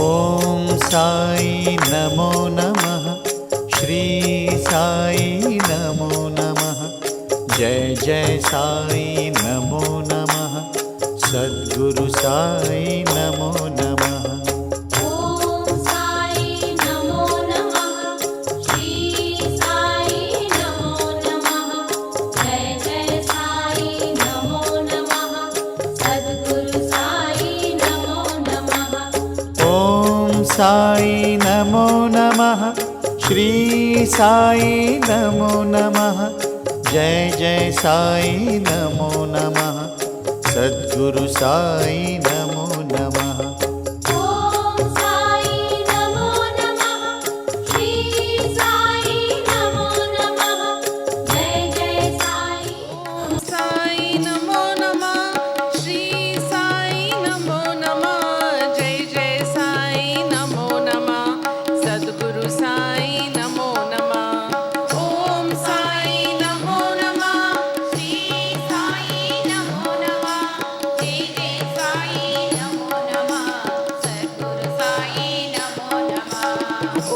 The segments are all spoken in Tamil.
ओम साई नमो नमः, श्री साई नमो नमः, जय जय साई नमो नमः, सद्गुरु साई नमो नमः। साई नमो नमः, श्री साई नमो नमः, जय जय साई नमो नमः, सद्गुरु साई नमो नमः। ओम साई नमो नमः, श्री साई नमो नमः, जय जय साई। ओम साई नमो नमः, श्री साई नमो नमः, जय जय साई नमो नमः, सद्गुरु साई नमो नमः। ओम साई नमो नमः, श्री साई नमो नमः, जय जय साई नमो नमः, सद्गुरु साई नमो नमः।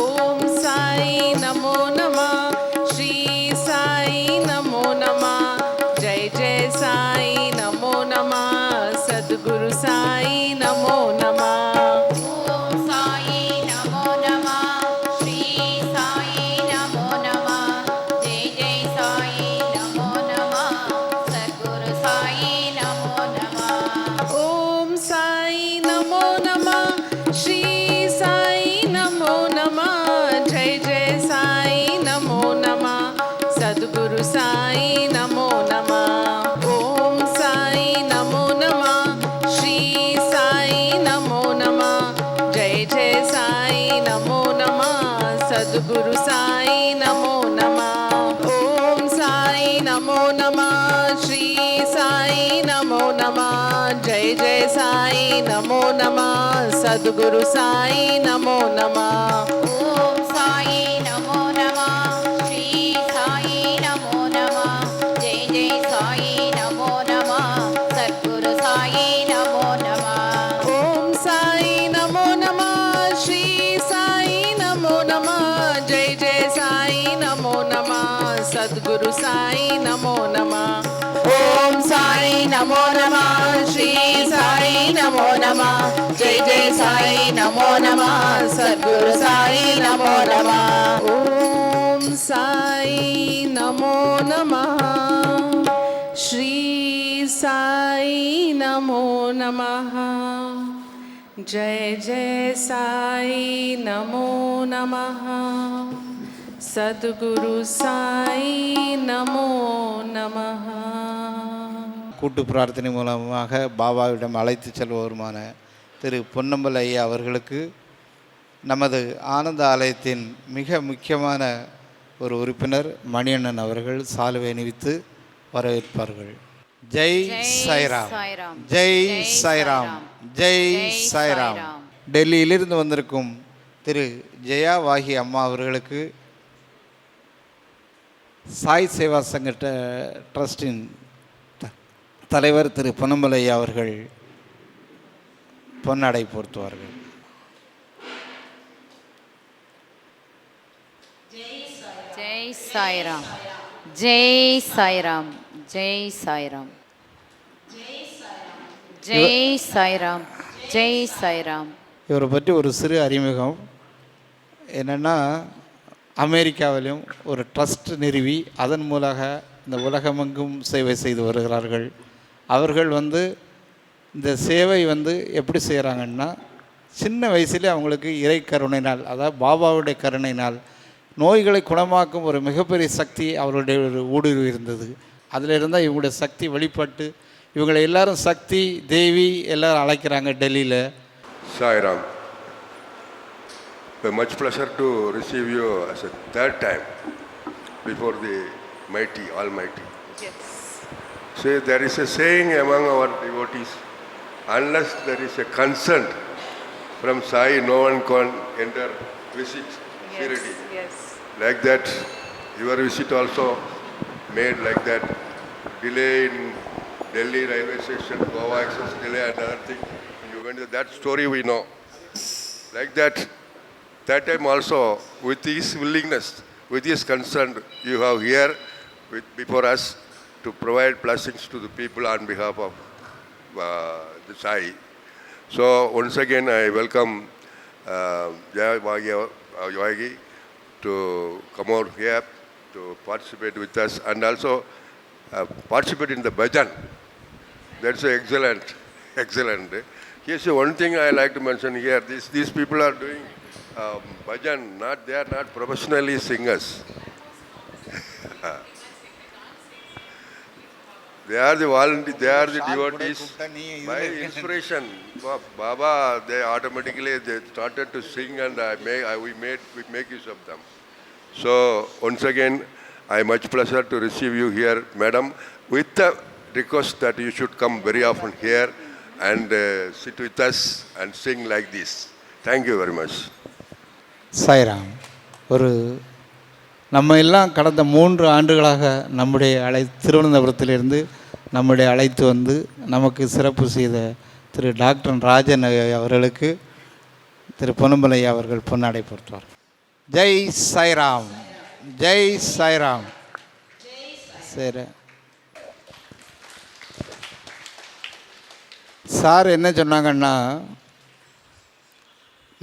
ओम साई नमो नमः, श्री साई नमो नमः, जय जय साई नमो नमः, सद्गुरु साई नमो नमः। ओम साई नमो नमः, श्री साई नमो नमः, जय जय साई नमो नमः, सद्गुरु साई नमो नमः। ओम साई नमो नमः, श्री साई नमो नमः, जय जय साई नमो नमः, सद्गुरु साई नमो नमः। ओम साई नमो नमः, श्री साई नमो नमः, जय जय साई नमो नमः, सद्गुरु साई नमो नमः। ओम साई नमो नमः, श्री साई नमो नमः, जय जय साई नमो नमः, सद्गुरु साई नमो नमः। ओम साई नमो नमः, श्री साई नमो नमः, जय जय साई नमो नमः, सद्गुरु साई नमो नमः। ओम साई नमो नमः, श्री साई नमो नमः, जय जय साई नमो नमः, सद्गुरु साई नमो नमः। ओम साई नमो नमः, श्री साई नमो नमः, जय जय साई नमो नमः, सद्गुरु साई नमो नमः। ओम साई नमो नमः, श्री साई नमो नमः, जय जय साई नमो नमः, सद्गुरु साई नमो नमः। கூட்டு பிரார்த்தனை மூலமாக பாபாவிடம் அழைத்து செல்பவருமான திரு பொன்னம்பல ஐயா அவர்களுக்கு நமது ஆனந்த ஆலயத்தின் மிக முக்கியமான ஒரு உறுப்பினர் மணியண்ணன் அவர்கள் சாலுவை அணிவித்து வரவேற்பார்கள். ஜெய் சாய்ராம், ஜெய் சாய்ராம், ஜெய் சாய்ராம். டெல்லியிலிருந்து வந்திருக்கும் திரு ஜெயா வாகி அம்மா அவர்களுக்கு சாய் சேவா சங்க ட்ரஸ்டின் தலைவர் திரு பொன்னம்பல ஐயா அவர்கள் பொன்னடை போர்த்துவார்கள். ஜெய் சாய்ராம், ஜெய் சாய்ராம், ஜெய் சாய்ராம், ஜெய் சாய்ராம், ஜெய் சாய்ராம். இவரை பற்றி ஒரு சிறு அறிமுகம் என்னென்னா, அமெரிக்காவிலும் ஒரு ட்ரஸ்ட் நிறுவி அதன் மூலமாக இந்த உலகமெங்கும் சேவை செய்து வருகிறார்கள். அவர்கள் இந்த சேவை எப்படி செய்கிறாங்கன்னா, சின்ன வயசுலேயே அவங்களுக்கு இறை கருணையினால், அதாவது பாபாவுடைய கருணையினால் நோய்களை குணமாக்கும் ஒரு மிகப்பெரிய சக்தி அவர்களுடைய ஒரு ஊடுருவி இருந்தது. அதில் இருந்தால் இவங்களுடைய சக்தி வெளிப்பட்டு இவங்களை எல்லாரும் சக்தி தேவி எல்லாரும் அழைக்கிறாங்க டெல்லியில். Sairam, a much pleasure to receive you as a third time before the mighty, almighty. Yes. See, there is a saying among our devotees, unless there is a consent from Sai, no one can enter, visit Shirdi. Yes. Like that, your visit also made like that. Delay in Delhi railway station, Goa access delay and other thing. You that story we know. Like that time also, with his willingness, with his consent, you have here before us to provide blessings to the people on behalf of the Sai. So once again, I welcome Jai Yogi to come out here to participate with us and also participate in the bhajan. That's excellent. Here's one thing I like to mention here. These people are doing bhajan. They are not professionally singers. They are the volunteers. They are the devotees. By inspiration of Baba, they started to sing, and we make use of them. So once again, I much pleasure to receive you here, madam, with the request that you should come very often here and sit with us and sing like this. Thank you very much. Sairam. நம்ம எல்லாம் கடந்த 3 ஆண்டுகளாக நம்முடைய திருவனந்தபுரத்திலிருந்து நம்முடைய அழைத்து வந்து நமக்கு சிறப்பு செய்த திரு டாக்டர் ராஜன் அவர்களுக்கு திரு பொன்னம்பலை அவர்கள் பொன்னாடை போர்த்துவார். ஜெய் சாய்ராம், ஜெய் சாய்ராம். சரி, சார் என்ன சொன்னாங்கன்னா,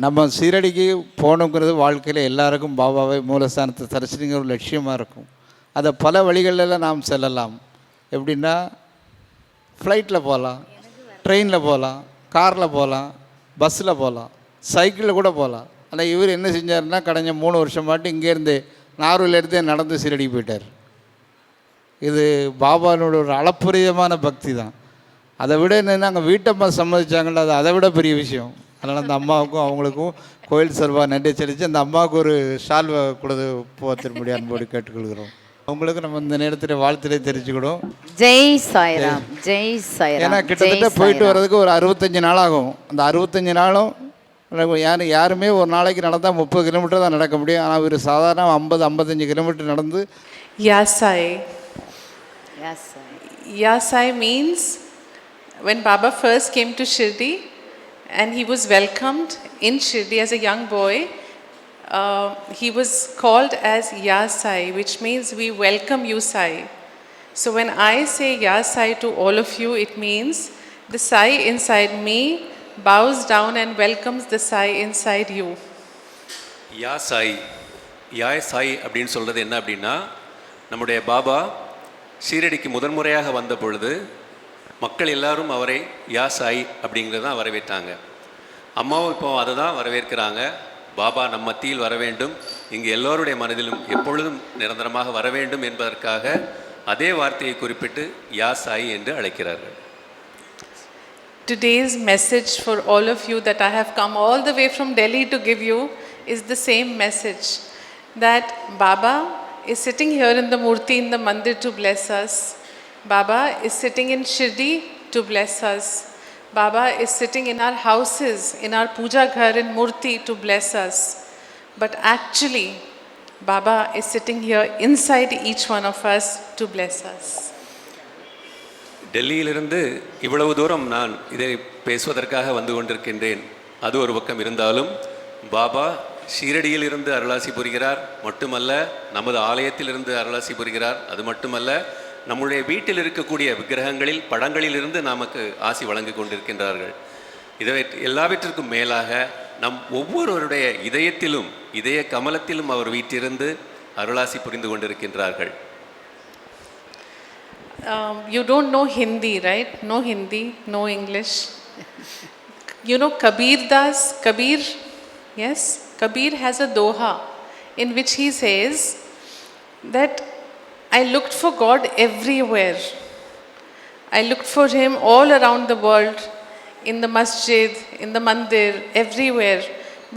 நம்ம சீரடிக்கு போகணுங்கிறது வாழ்க்கையில் எல்லாருக்கும் பாபாவை மூலஸ்தானத்தை தரிசனிங்கிற ஒரு லட்சியமாக இருக்கும். அதை பல வழிகளில் நாம் செல்லலாம். எப்படின்னா, ஃப்ளைட்டில் போகலாம், ட்ரெயினில் போகலாம், காரில் போகலாம், பஸ்ஸில் போகலாம், சைக்கிளில் கூட போகலாம். ஆனால் இவர் என்ன செஞ்சாருன்னா, கடந்த 3 வருஷமாட்டு இங்கேருந்து நாகூர்லேருந்தே நடந்து சீரடிக்கு போயிட்டார். இது பாபானோட ஒரு அளப்பரியமான பக்தி தான். அதை விட என்னென்னா, அங்கே வீட்டம்மா சம்மதிச்சாங்கள்ல, அது அதை விட பெரிய விஷயம். அதனால் அந்த அம்மாவுக்கும் அவங்களுக்கும் கோயில் சார்பாக நன்றி செலுத்தி அந்த அம்மாவுக்கு ஒரு ஷால்வை கொடுத்து போத்திருப்படி அன்போடு கேட்டுக்கொள்கிறோம். அவங்களுக்கு நம்ம இந்த நேரத்தில் வாழ்த்துறை தெரிஞ்சுக்கிடும். ஜெய் சாய்ராம், ஜெய் சாய்ராம். ஏன்னா கிட்டத்தட்ட போயிட்டு வர்றதுக்கு ஒரு 65 நாள் ஆகும். அந்த 65 நாளும் யாருமே ஒரு நாளைக்கு நடந்தால் 30 கிலோமீட்டர் தான் நடக்க முடியும். ஆனால் ஒரு சாதாரண 50-55 கிலோமீட்டர் நடந்து Yasai. Yasai. Yasai means when Baba first came to Shirdi and he was welcomed in Shirdi as a young boy, he was called as Yasai, which means we welcome you, Sai. So when I say Yasai to all of you, it means the Sai inside me bows down and welcomes the Sai inside you. யாசாய், யாசாய் அப்படின்னு சொல்கிறது என்ன அப்படின்னா, நம்முடைய பாபா ஷீரடிக்கு முதன்முறையாக வந்த பொழுது மக்கள் எல்லாரும் அவரை யாசாய் அப்படிங்கிறது தான் வரவேற்றாங்க. அம்மாவும் இப்போ அதை தான் வரவேற்கிறாங்க. பாபா நம் மத்தியில் வர வேண்டும், இங்கு எல்லோருடைய மனதிலும் எப்பொழுதும் நிரந்தரமாக வர வேண்டும் என்பதற்காக அதே வார்த்தையை குறிப்பிட்டு யாசாய் என்று அழைக்கிறார்கள். Today's message for all of you that I have come all the way from Delhi to give you is the same message, that Baba is sitting here in the Murti in the Mandir to bless us. Baba is sitting in Shirdi to bless us. Baba is sitting in our houses, in our puja ghar in Murti to bless us. But actually, Baba is sitting here inside each one of us to bless us. டெல்லியிலிருந்து இவ்வளவு தூரம் நான் இதை பேசுவதற்காக வந்து கொண்டிருக்கின்றேன். அது ஒரு பக்கம் இருந்தாலும் பாபா ஷீரடியில் இருந்து அருளாசி புரிகிறார். மட்டுமல்ல, நமது ஆலயத்திலிருந்து அருளாசி புரிகிறார். அது மட்டுமல்ல, நம்முடைய வீட்டில் இருக்கக்கூடிய விக்கிரகங்களில் படங்களிலிருந்து நமக்கு ஆசி வழங்கி கொண்டிருக்கின்றார்கள். இதை எல்லாவற்றிற்கும் மேலாக நம் ஒவ்வொருவருடைய இதயத்திலும், இதய கமலத்திலும் அவர் வீட்டிலிருந்து அருளாசி புரிந்து கொண்டிருக்கின்றார்கள். You don't know Hindi, right? No Hindi, no English. You know Kabir Das? Kabir? Yes? Kabir has a doha in which he says that I looked for God everywhere. I looked for Him all around the world, in the masjid, in the mandir, everywhere.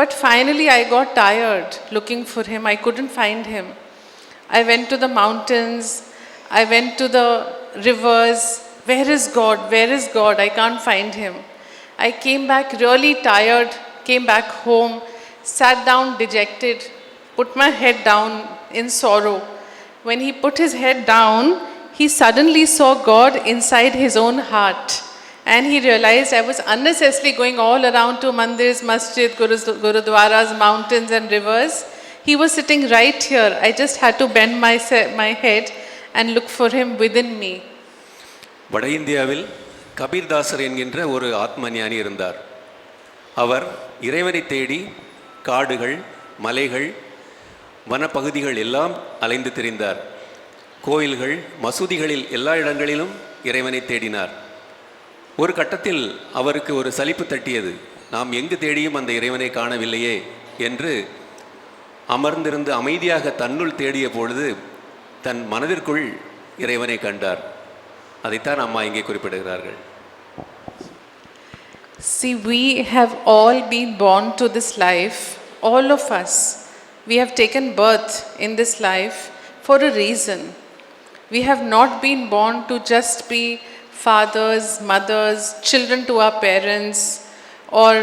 But finally I got tired looking for Him. I couldn't find Him. I went to the mountains. I went to the rivers. Where is God? Where is God? I can't find Him. I came back really tired, came back home, sat down dejected, put my head down in sorrow. When he put his head down, he suddenly saw God inside his own heart. And he realized I was unnecessarily going all around to mandirs, masjid, gurudwaras, mountains and rivers. He was sitting right here. I just had to bend my head and look for him within me. வட இந்தியாவில் கபீர்தாசர் என்கின்ற ஒரு ஆத்ம ஞானி இருந்தார். அவர் இறைவனை தேடி காடுகள், மலைகள், வனப்பகுதிகள் எல்லாம் அலைந்து திரிந்தார். கோயில்கள், மசூதிகளில் எல்லா இடங்களிலும் இறைவனை தேடினார். ஒரு கட்டத்தில் அவருக்கு ஒரு சலிப்பு தட்டியது. நாம் எங்கு தேடியும் அந்த இறைவனை காணவில்லையே என்று அமர்ந்திருந்து அமைதியாக தன்னுள் தேடிய பொழுது தன் மனதிற்குள் இறைவனை கண்டார். அதைத்தான் அம்மா இங்கே குறிப்பிடுகிறார்கள். See, we have all been born to this life, all of us. We have taken birth in this life for a reason. We have not been born to just be fathers, mothers, children to our parents, or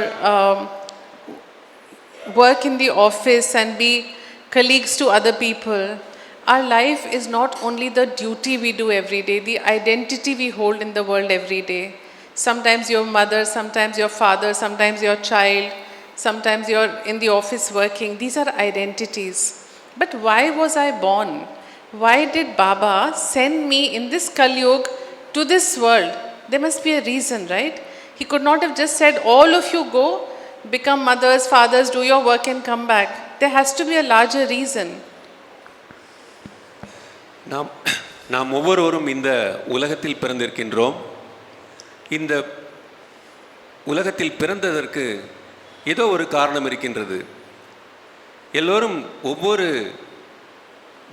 work in the office and be colleagues to other people. Our life is not only the duty we do every day, the identity we hold in the world every day. Sometimes your mother, sometimes your father, sometimes your child, sometimes you're in the office working. These are identities. But why was I born? Why did Baba send me in this Kali Yuga to this world? There must be a reason, right? He could not have just said, all of you go, become mothers, fathers, do your work and come back. There has to be a larger reason. நாம் ஒவ்வொருவரும் இந்த உலகத்தில் பிறந்திருக்கின்றோம். இந்த உலகத்தில் பிறந்ததற்கு ஏதோ ஒரு காரணம் இருக்கின்றது. எல்லோரும்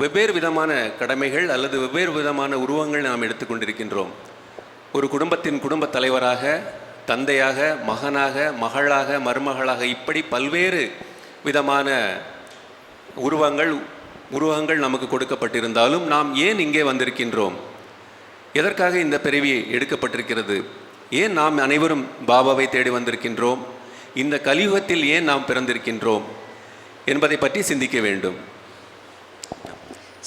வெவ்வேறு விதமான கடமைகள் அல்லது வெவ்வேறு விதமான உருவங்கள் நாம் எடுத்துக்கொண்டிருக்கின்றோம். ஒரு குடும்பத்தின் குடும்பத் தலைவராக, தந்தையாக, மகனாக, மகளாக, மருமகளாக, இப்படி பல்வேறு விதமான உருவங்கள் நமக்கு கொடுக்கப்பட்டிருந்தாலும் நாம் ஏன் இங்கே வந்திருக்கின்றோம்? எதற்காக இந்த பிறவி எடுக்கப்பட்டிருக்கிறது? ஏன் நாம் அனைவரும் பாபாவை தேடி வந்திருக்கின்றோம்? இந்த கலியுகத்தில் ஏன் நாம் பிறந்திருக்கின்றோம் என்பதை பற்றி சிந்திக்க வேண்டும்.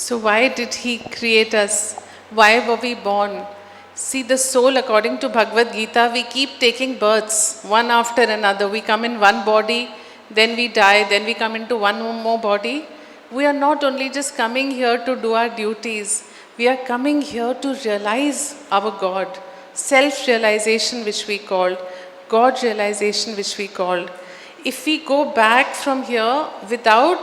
So why did he create us? Why were we born? See, the soul, according to Bhagavad Gita, we keep taking births one after another. We come in one body, then we die, then we come into one more body. We are not only just coming here to do our duties, we are coming here to realize our God. Self-realization, which we called, God realization, which we called. If we go back from here without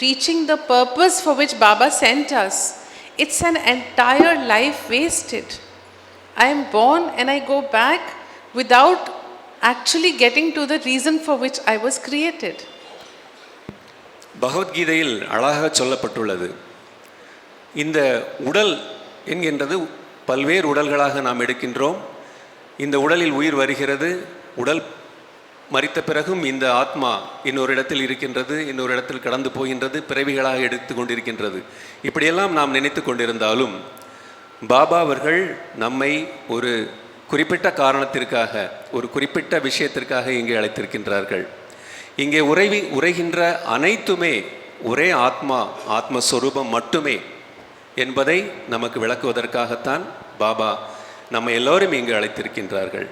reaching the purpose for which Baba sent us, it's an entire life wasted. I am born and I go back without actually getting to the reason for which I was created. பகவத்கீதையில் அழகாக சொல்லப்பட்டுள்ளது. இந்த உடல் என்கின்றது பல்வேறு உடல்களாக நாம் எடுக்கின்றோம். இந்த உடலில் உயிர் வருகிறது. உடல் மரித்த பிறகும் இந்த ஆத்மா இன்னொரு இடத்தில் இருக்கின்றது, இன்னொரு இடத்தில் கடந்து போகின்றது, பிறவிகளாக எடுத்து கொண்டிருக்கின்றது. இப்படியெல்லாம் நாம் நினைத்து கொண்டிருந்தாலும் பாபா அவர்கள் நம்மை ஒரு குறிப்பிட்ட காரணத்திற்காக, ஒரு குறிப்பிட்ட விஷயத்திற்காக இங்கே அழைத்திருக்கின்றார்கள். இங்கே உரைகின்ற அனைத்துமே ஒரே ஆத்மஸ்வரூபம் மட்டுமே என்பதை நமக்கு விளக்குவதற்காகத்தான் பாபா நம்ம எல்லோரும் இங்கு அழைத்திருக்கின்றார்கள்.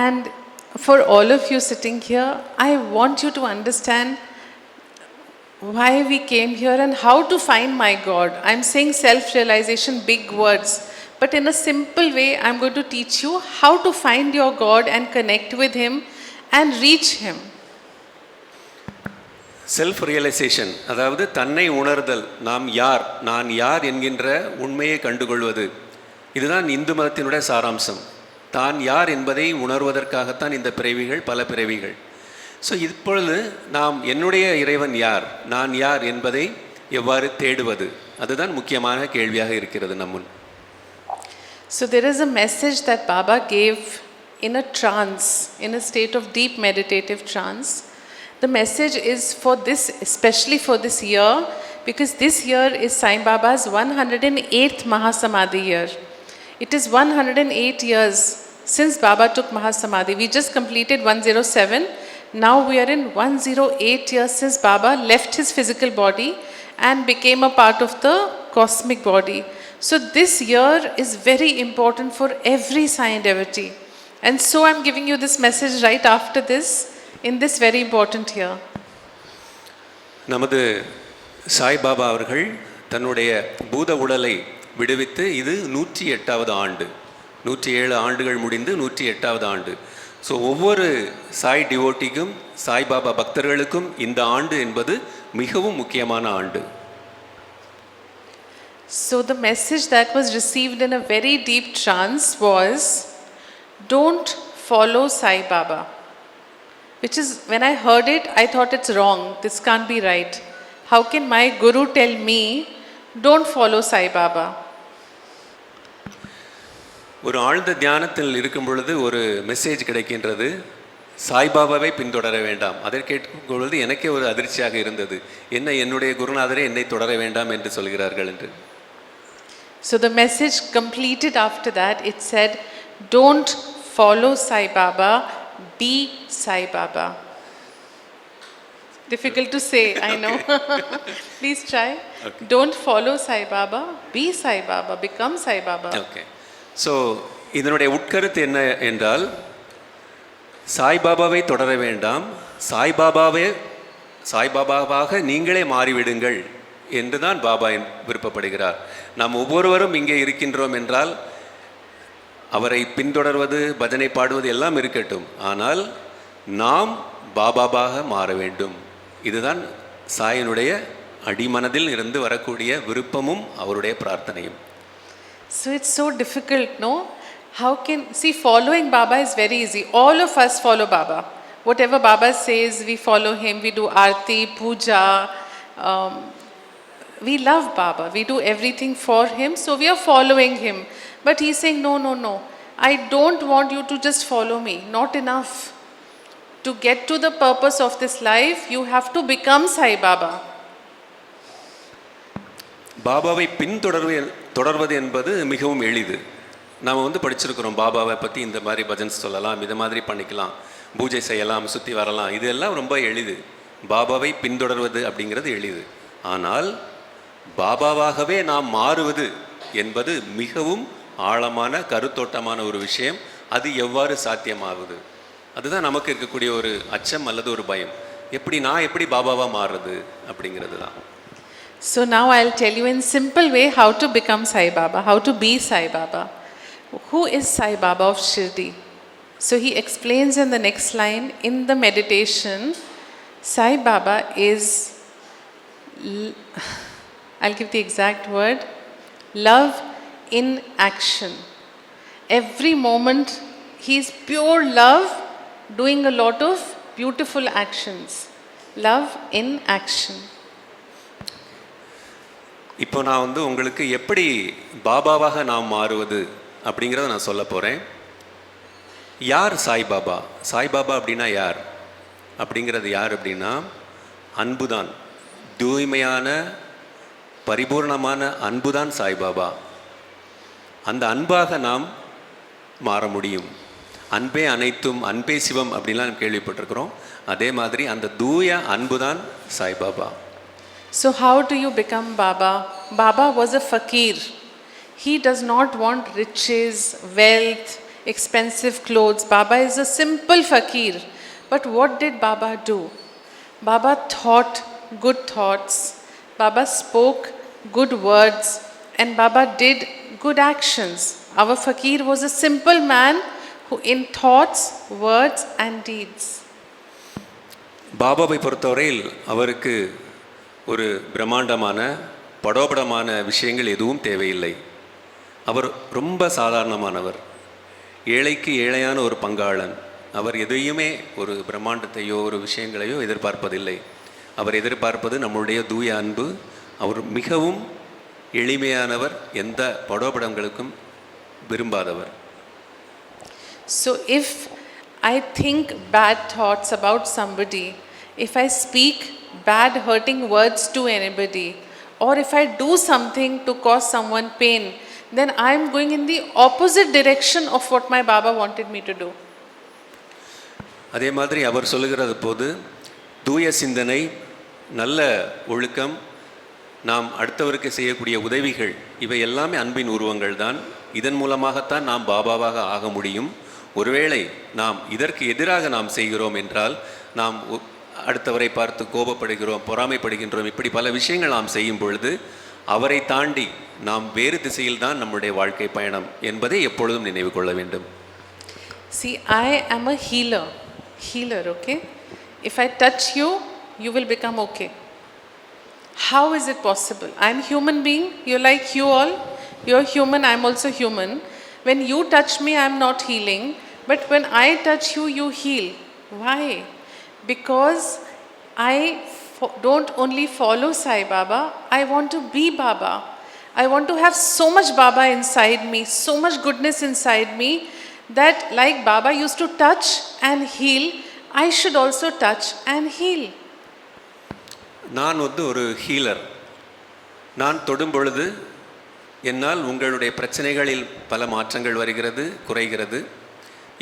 And for all of you sitting here, I want you to understand why we came here and how to find my God. I'm saying self-realization, big words, but in a simple way, I'm going to teach you how to find your God and connect with Him and reach Him. Self realization, அதாவது தன்னை உணர்தல், நான் யார் என்கின்ற உண்மையை கண்டுகொள்வது, இதுதான் இந்து மதத்தினுடைய சாராம்சம். தான் யார் என்பதை உணர்வதற்காகத்தான் இந்த பிறவிகள், பல பிறவிகள். ஸோ இப்பொழுது நாம் என்னுடைய இறைவன் யார், நான் யார் என்பதை எவ்வாறு தேடுவது, அதுதான் முக்கியமான கேள்வியாக இருக்கிறது நம்முன். So there is a message that Baba gave in a trance, in a state of deep meditative trance. The message is for this, especially for this year, because this year is Sai Baba's 108th Mahasamadhi year. It is 108 years since Baba took Mahasamadhi. We just completed 107. Now we are in 108 years since Baba left his physical body and became a part of the cosmic body. So this year is very important for every Sai devotee. And so I'm giving you this message right after this, in this very important year. நமது சாய்பாபா அவர்கள் தன்னுடைய பூத உடலை விடுவித்து இது 108வது ஆண்டு. 107 ஆண்டுகள் முடிந்து 108வது ஆண்டு. ஸோ ஒவ்வொரு சாய் டிவோட்டிக்கும் சாய்பாபா பக்தர்களுக்கும் இந்த ஆண்டு என்பது மிகவும் முக்கியமான ஆண்டு. So the message that was received in a very deep trance was, don't follow Sai Baba. Which is, when I heard it, I thought it's wrong. This can't be right. How can my guru tell me, don't follow Sai Baba? ஒரு ஆழ்ந்த தியானத்தில் இருக்கும் பொழுது ஒரு மெசேஜ் கிடைக்கின்றது, சாய்பாபாவை பின்தொடர வேண்டாம். அதை கேட்கும் பொழுது எனக்கே ஒரு அதிர்ச்சியாக இருந்தது, என்ன என்னுடைய குருநாதரே என்னை தொடர வேண்டாம் என்று சொல்கிறார்கள் என்று. So the message completed after that, it said, don't follow Sai Baba, be Sai Baba. Difficult to say, I know. Please try. Okay. Don't follow Sai Baba, be Sai Baba, become Sai Baba. Okay. So இதனுடைய உட்கருத்து என்ன என்றால், சாய்பாபாவை தொடர வேண்டாம், சாய்பாபாவாக நீங்களே மாறிவிடுங்கள் என்று தான் பாபா விருப்பப்படுகிறார். நாம் ஒவ்வொருவரும் இங்கே இருக்கின்றோம் என்றால் அவரை பின்தொடர்வது, பஜனை பாடுவது எல்லாம் இருக்கட்டும், ஆனால் நாம் பாபாவாக மாற வேண்டும். இதுதான் சாயனுடைய அடிமனதில் இருந்து வரக்கூடிய விருப்பமும் அவருடைய பிரார்த்தனையும். So it's so difficult, no? How can, see, following Baba is very easy. All of us follow Baba. Whatever Baba says, we follow him. We do arti, puja. We love Baba. We do everything for him. So we are following him. But he's saying, no, no, no. I don't want you to just follow me. Not enough. To get to the purpose of this life, you have to become Sai Baba. பாபாவை தொடர்வது என்பது மிகவும் எளிது. நாம் படிச்சிருக்கிறோம், பாபாவை பற்றி இந்த மாதிரி பஜன்ஸ் சொல்லலாம், இந்த மாதிரி பண்ணிக்கலாம், பூஜை செய்யலாம், சுற்றி வரலாம், இதெல்லாம் ரொம்ப எளிது. பாபாவை பின்தொடர்வது அப்படிங்கிறது எளிது. ஆனால் பாபாவாகவே நாம் மாறுவது என்பது மிகவும் ஆழமான கருத்தோட்டமான ஒரு விஷயம். அது எவ்வாறு சாத்தியமாகுது? அதுதான் நமக்கு இருக்கக்கூடிய ஒரு அச்சம் அல்லது ஒரு பயம். நான் எப்படி பாபாவாக மாறுறது அப்படிங்கிறது தான். So now I'll tell you in simple way how to become Sai Baba, how to be Sai Baba. Who is Sai Baba of Shirdi? So he explains in the next line, in the meditation, Sai Baba is, I'll give the exact word, love in action. Every moment he is pure love, doing a lot of beautiful actions. Love in action. இப்போ நான் உங்களுக்கு எப்படி பாபாவாக நாம் மாறுவது அப்படிங்கிறத நான் சொல்ல போகிறேன். யார் சாய்பாபா? சாய்பாபா அப்படின்னா யார்? அப்படிங்கிறது யார் அப்படின்னா, அன்புதான். தூய்மையான பரிபூர்ணமான அன்புதான் சாய்பாபா. அந்த அன்பாக நாம் மாற முடியும். அன்பே அனைத்தும், அன்பே சிவம் அப்படின்லாம் கேள்விப்பட்டிருக்கிறோம். அதே மாதிரி அந்த தூய அன்புதான் Saibaba. So how do you become Baba? Baba was a fakir. He does not want riches, wealth, expensive clothes. Baba is a simple fakir. But what did Baba do? Baba thought good thoughts. Baba spoke good words. And Baba did good actions. Our fakir was a simple man who in thoughts, words and deeds. பாபாவை பொறுத்தவரையில் அவருக்கு ஒரு பிரம்மாண்டமான படோபடமான விஷயங்கள் எதுவும் தேவையில்லை. அவர் ரொம்ப சாதாரணமானவர், ஏழைக்கு ஏழையான ஒரு பங்காளன். அவர் எதையுமே ஒரு பிரம்மாண்டத்தையோ ஒரு விஷயங்களையோ எதிர்பார்ப்பதில்லை. அவர் எதிர்பார்ப்பது நம்முடைய தூய அன்பு. அவர் மிகவும் எளிமையானவர், எந்த படோபடங்களுக்கும் விரும்பாதவர். So if I think bad thoughts about somebody, if I speak bad hurting words to anybody, or if I do something to cause someone pain, then I am going in the opposite direction of what my Baba wanted me to do. அதே மாதிரி அவர் சொல்லுகிறது போது தூய சிந்தனை, நல்ல ஒழுக்கம், நாம் அடுத்தவருக்கு செய்யக்கூடிய உதவிகள் இவை எல்லாமே அன்பின் உருவங்கள் தான். இதன் மூலமாகத்தான் நாம் பாபாவாக ஆக முடியும். ஒருவேளை நாம் இதற்கு எதிராக நாம் செய்கிறோம் என்றால், நாம் அடுத்தவரை பார்த்து கோபப்படுகிறோம், பொறாமைப்படுகின்றோம், இப்படி பல விஷயங்கள் நாம் செய்யும் பொழுது அவரை தாண்டி நாம் வேறு திசையில் தான் நம்முடைய வாழ்க்கை பயணம் என்பதை எப்பொழுதும் நினைவு கொள்ள வேண்டும். See, I am a healer, okay? If I touch you, you will become okay. How is it possible? I am human being, you're like you all. You're human, I am also human. When you touch me, I am not healing. But when I touch you, you heal. Why? Because I don't only follow Sai Baba, I want to be Baba. I want to have so much Baba inside me, so much goodness inside me, that like Baba used to touch and heal, I should also touch and heal. நான் ஒரு ஹீலர். நான் தொடும் பொழுது என்னால் உங்களுடைய பிரச்சனைகளில் பல மாற்றங்கள் வருகிறது, குறைகிறது.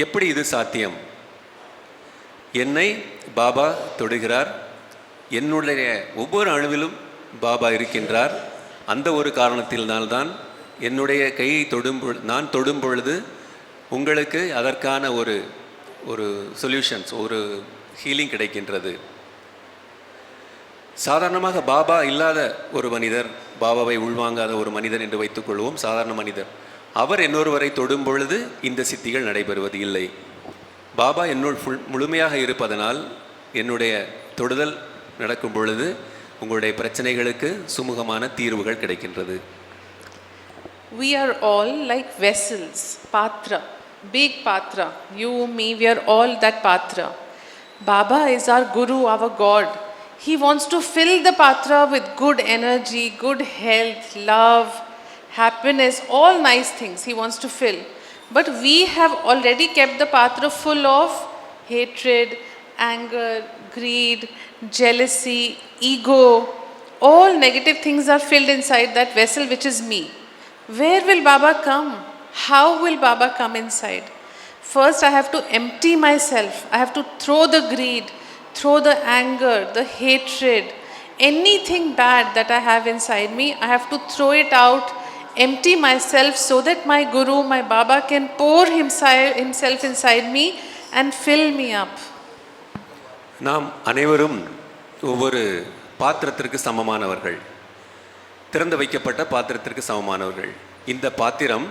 எப்படி இது சாத்தியம்? என்னை பாபா தொடுகிறார், என்னுடைய ஒவ்வொரு அணுவிலும் பாபா இருக்கின்றார். அந்த ஒரு காரணத்தினால்தான் என்னுடைய கையை நான் தொடும் பொழுது உங்களுக்கு அதற்கான ஒரு சொல்யூஷன்ஸ், ஒரு ஹீலிங் கிடைக்கின்றது. சாதாரணமாக பாபா இல்லாத ஒரு மனிதர், பாபாவை உள்வாங்காத ஒரு மனிதர் என்று வைத்துக்கொள்வோம், சாதாரண மனிதர். அவர் இன்னொருவரை தொடும் பொழுது இந்த சித்திகள் நடைபெறுவது இல்லை. பாபா என்னுள் முழுமையாக இருப்பதனால் என்னுடைய தொடுதல் நடக்கும் பொழுது உங்களுடைய பிரச்சனைகளுக்கு சுமூகமான தீர்வுகள் கிடைக்கின்றது. We are all like vessels, patra, big patra. You, me, we are all that patra. Baba is our Guru, our God. He wants to fill the patra with good energy, good health, love, happiness, all nice things he wants to fill. But we have already kept the patra full of hatred, anger, greed, jealousy, ego. All negative things are filled inside that vessel, which is me. Where will Baba come? How will Baba come inside? First, I have to empty myself. I have to throw the greed, throw the anger, the hatred, anything bad that I have inside me. I have to throw it out, empty myself, so that my Guru, my Baba can pour himself inside me and fill me up. நாம் அனைவரும் ஒவ்வொரு பாத்திரத்திற்கு சமமானவர்கள், திறந்து வைக்கப்பட்ட பாத்திரத்திற்கு சமமானவர்கள். இந்த பாத்திரம்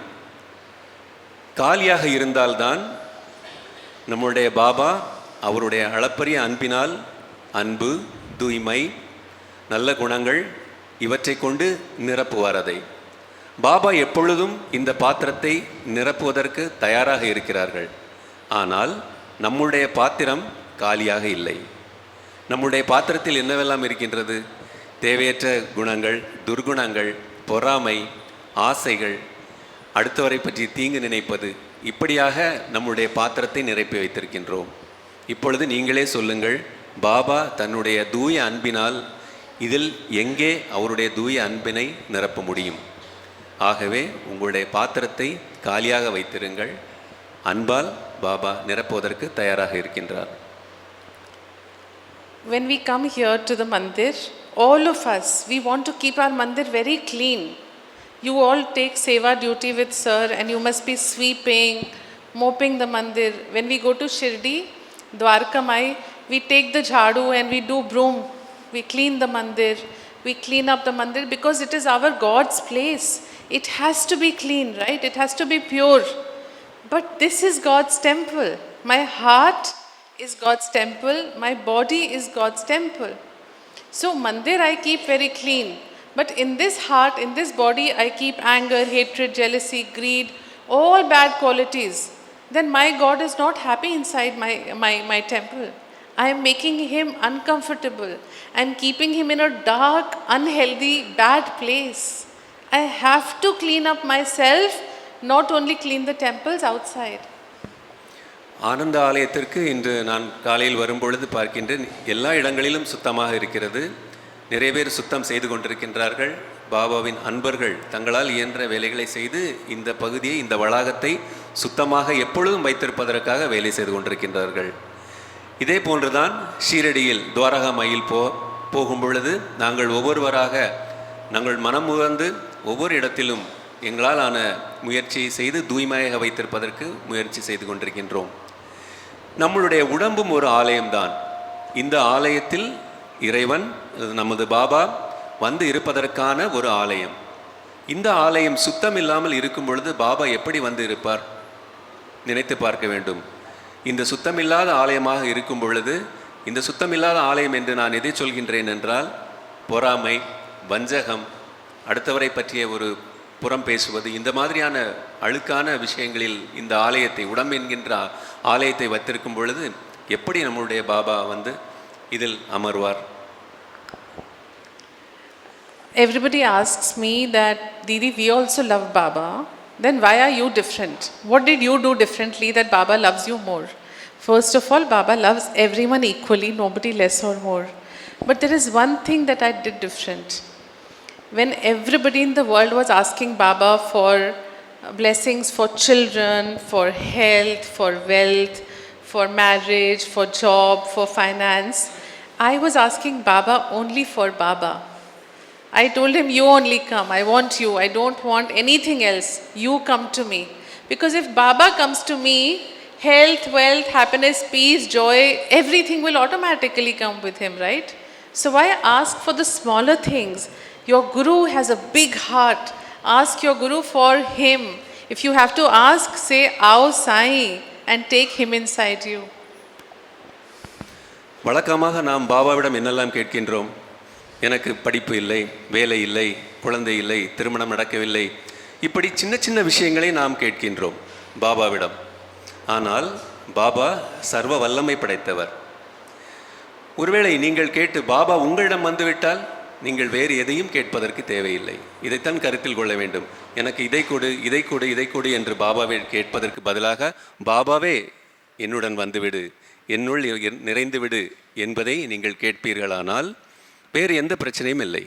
காலியாக இருந்தால்தான் நம்முடைய பாபா அவருடைய அளப்பரிய அன்பினால், அன்பு, தூய்மை, நல்ல குணங்கள் இவற்றை கொண்டு நிரப்புவார் அதை. பாபா எப்பொழுதும் இந்த பாத்திரத்தை நிரப்புவதற்கு தயாராக இருக்கிறார்கள். ஆனால் நம்முடைய பாத்திரம் காலியாக இல்லை. நம்முடைய பாத்திரத்தில் என்னவெல்லாம் இருக்கின்றது? தேவையற்ற குணங்கள், துர்குணங்கள், பொறாமை, ஆசைகள், அடுத்தவரை பற்றி தீங்கு நினைப்பது, இப்படியாக நம்முடைய பாத்திரத்தை நிரப்பி வைத்திருக்கின்றோம். இப்பொழுது நீங்களே சொல்லுங்கள், பாபா தன்னுடைய தூய அன்பினால் இதில் எங்கே அவருடைய தூய அன்பினை நிரப்ப முடியும்? ஆகவே உங்களுடைய பாத்திரத்தை காலியாக வைத்திருங்கள். அன்பால் பாபா நிரப்புவதற்கு தயாராக இருக்கின்றார். When we come here to the mandir, all of us, we want to keep our mandir very clean. You all take seva duty with sir and you must be sweeping, mopping the mandir. When we go to Shirdi, Dwarkamai, we take the jhadu and we do broom. We clean the mandir. We clean up the mandir because it is our God's place. It has to be clean, right? It has to be pure. But this is God's temple. My heart is God's temple. My body is God's temple. So mandir I keep very clean. But in this heart, in this body, I keep anger, hatred, jealousy, greed, all bad qualities. Then my God is not happy inside my temple. I am making him uncomfortable. I am keeping him in a dark, unhealthy, bad place. I have to clean up myself, not only clean the temples outside. ஆனந்த ஆலயத்திற்கு இன்று நான் காலையில் வரும்பொழுது பார்க்கின்றேன், எல்லா இடங்களிலும் சுத்தமாக இருக்கிறது. நிறைய பேர் சுத்தம் செய்து கொண்டிருக்கின்றார்கள். பாபாவின் அன்பர்கள் தங்களால் இயன்ற வேலைகளை செய்து இந்த பகுதியை, இந்த வளாகத்தை சுத்தமாக எப்பொழுதும் வைத்திருப்பதற்காக வேலை செய்து கொண்டிருக்கின்றார்கள். இதே போன்றுதான் ஷீரடியில் துவாரகா மையில் போகும் பொழுது நாங்கள் ஒவ்வொருவராக நாங்கள் மனம் உணர்ந்து ஒவ்வொரு இடத்திலும் எங்களால் ஆன முயற்சியை செய்து தூய்மையாக வைத்திருப்பதற்கு முயற்சி செய்து கொண்டிருக்கின்றோம். நம்மளுடைய உடம்பும் ஒரு ஆலயம்தான். இந்த ஆலயத்தில் இறைவன் நமது பாபா வந்து இருப்பதற்கான ஒரு ஆலயம். இந்த ஆலயம் சுத்தம் இல்லாமல் இருக்கும் பொழுது பாபா எப்படி வந்து இருப்பார்? நினைத்து பார்க்க வேண்டும். இந்த சுத்தமில்லாத ஆலயமாக இருக்கும் பொழுது, இந்த சுத்தமில்லாத ஆலயம் என்று நான் எதை சொல்கின்றேன் என்றால், பொறாமை, வஞ்சகம், அடுத்தவரை பற்றிய ஒரு புறம் பேசுவது, இந்த மாதிரியான அழுக்கான விஷயங்களில் இந்த ஆலயத்தை, உடம்பு என்கின்ற ஆலயத்தை வைத்திருக்கும் பொழுது எப்படி நம்மளுடைய பாபா வந்து இதில் அமர்வார்? Everybody asks me that, Didi, we also love Baba. Then why are you different? What did you do differently that Baba loves you more? First of all, Baba loves everyone equally, nobody less or more. But there is one thing that I did different. When everybody in the world was asking Baba for blessings for children, for health, for wealth, for marriage, for job, for finance, I was asking Baba only for Baba. I told him, you only come, I want you, I don't want anything else, you come to me. Because if Baba comes to me, health, wealth, happiness, peace, joy, everything will automatically come with him, right? So why ask for the smaller things? Your Guru has a big heart. Ask your Guru for him. If you have to ask, say, Ao Sai, and take him inside you. வழக்கமாக நாம் பாபாவிடம் என்னெல்லாம் கேட்கின்றோம்? எனக்கு படிப்பு இல்லை, வேலை இல்லை, குழந்தை இல்லை, திருமணம் நடக்கவில்லை, இப்படி சின்ன சின்ன விஷயங்களை நாம் கேட்கின்றோம் பாபாவிடம். ஆனால் பாபா சர்வ வல்லமை படைத்தவர். ஒருவேளை நீங்கள் கேட்டு பாபா உங்களிடம் வந்துவிட்டால் நீங்கள் வேறு எதையும் கேட்பதற்கு தேவையில்லை. இதைத்தான் கருத்தில் கொள்ள வேண்டும். எனக்கு இதை கொடு, இதை கொடு, இதை கொடு என்று பாபாவை கேட்பதற்கு பதிலாக பாபாவே என்னுடன் வந்துவிடு, என்னுள் நிறைந்துவிடு என்பதை நீங்கள் கேட்பீர்களானால் வேறு எந்த பிரச்சனையும் இல்லை.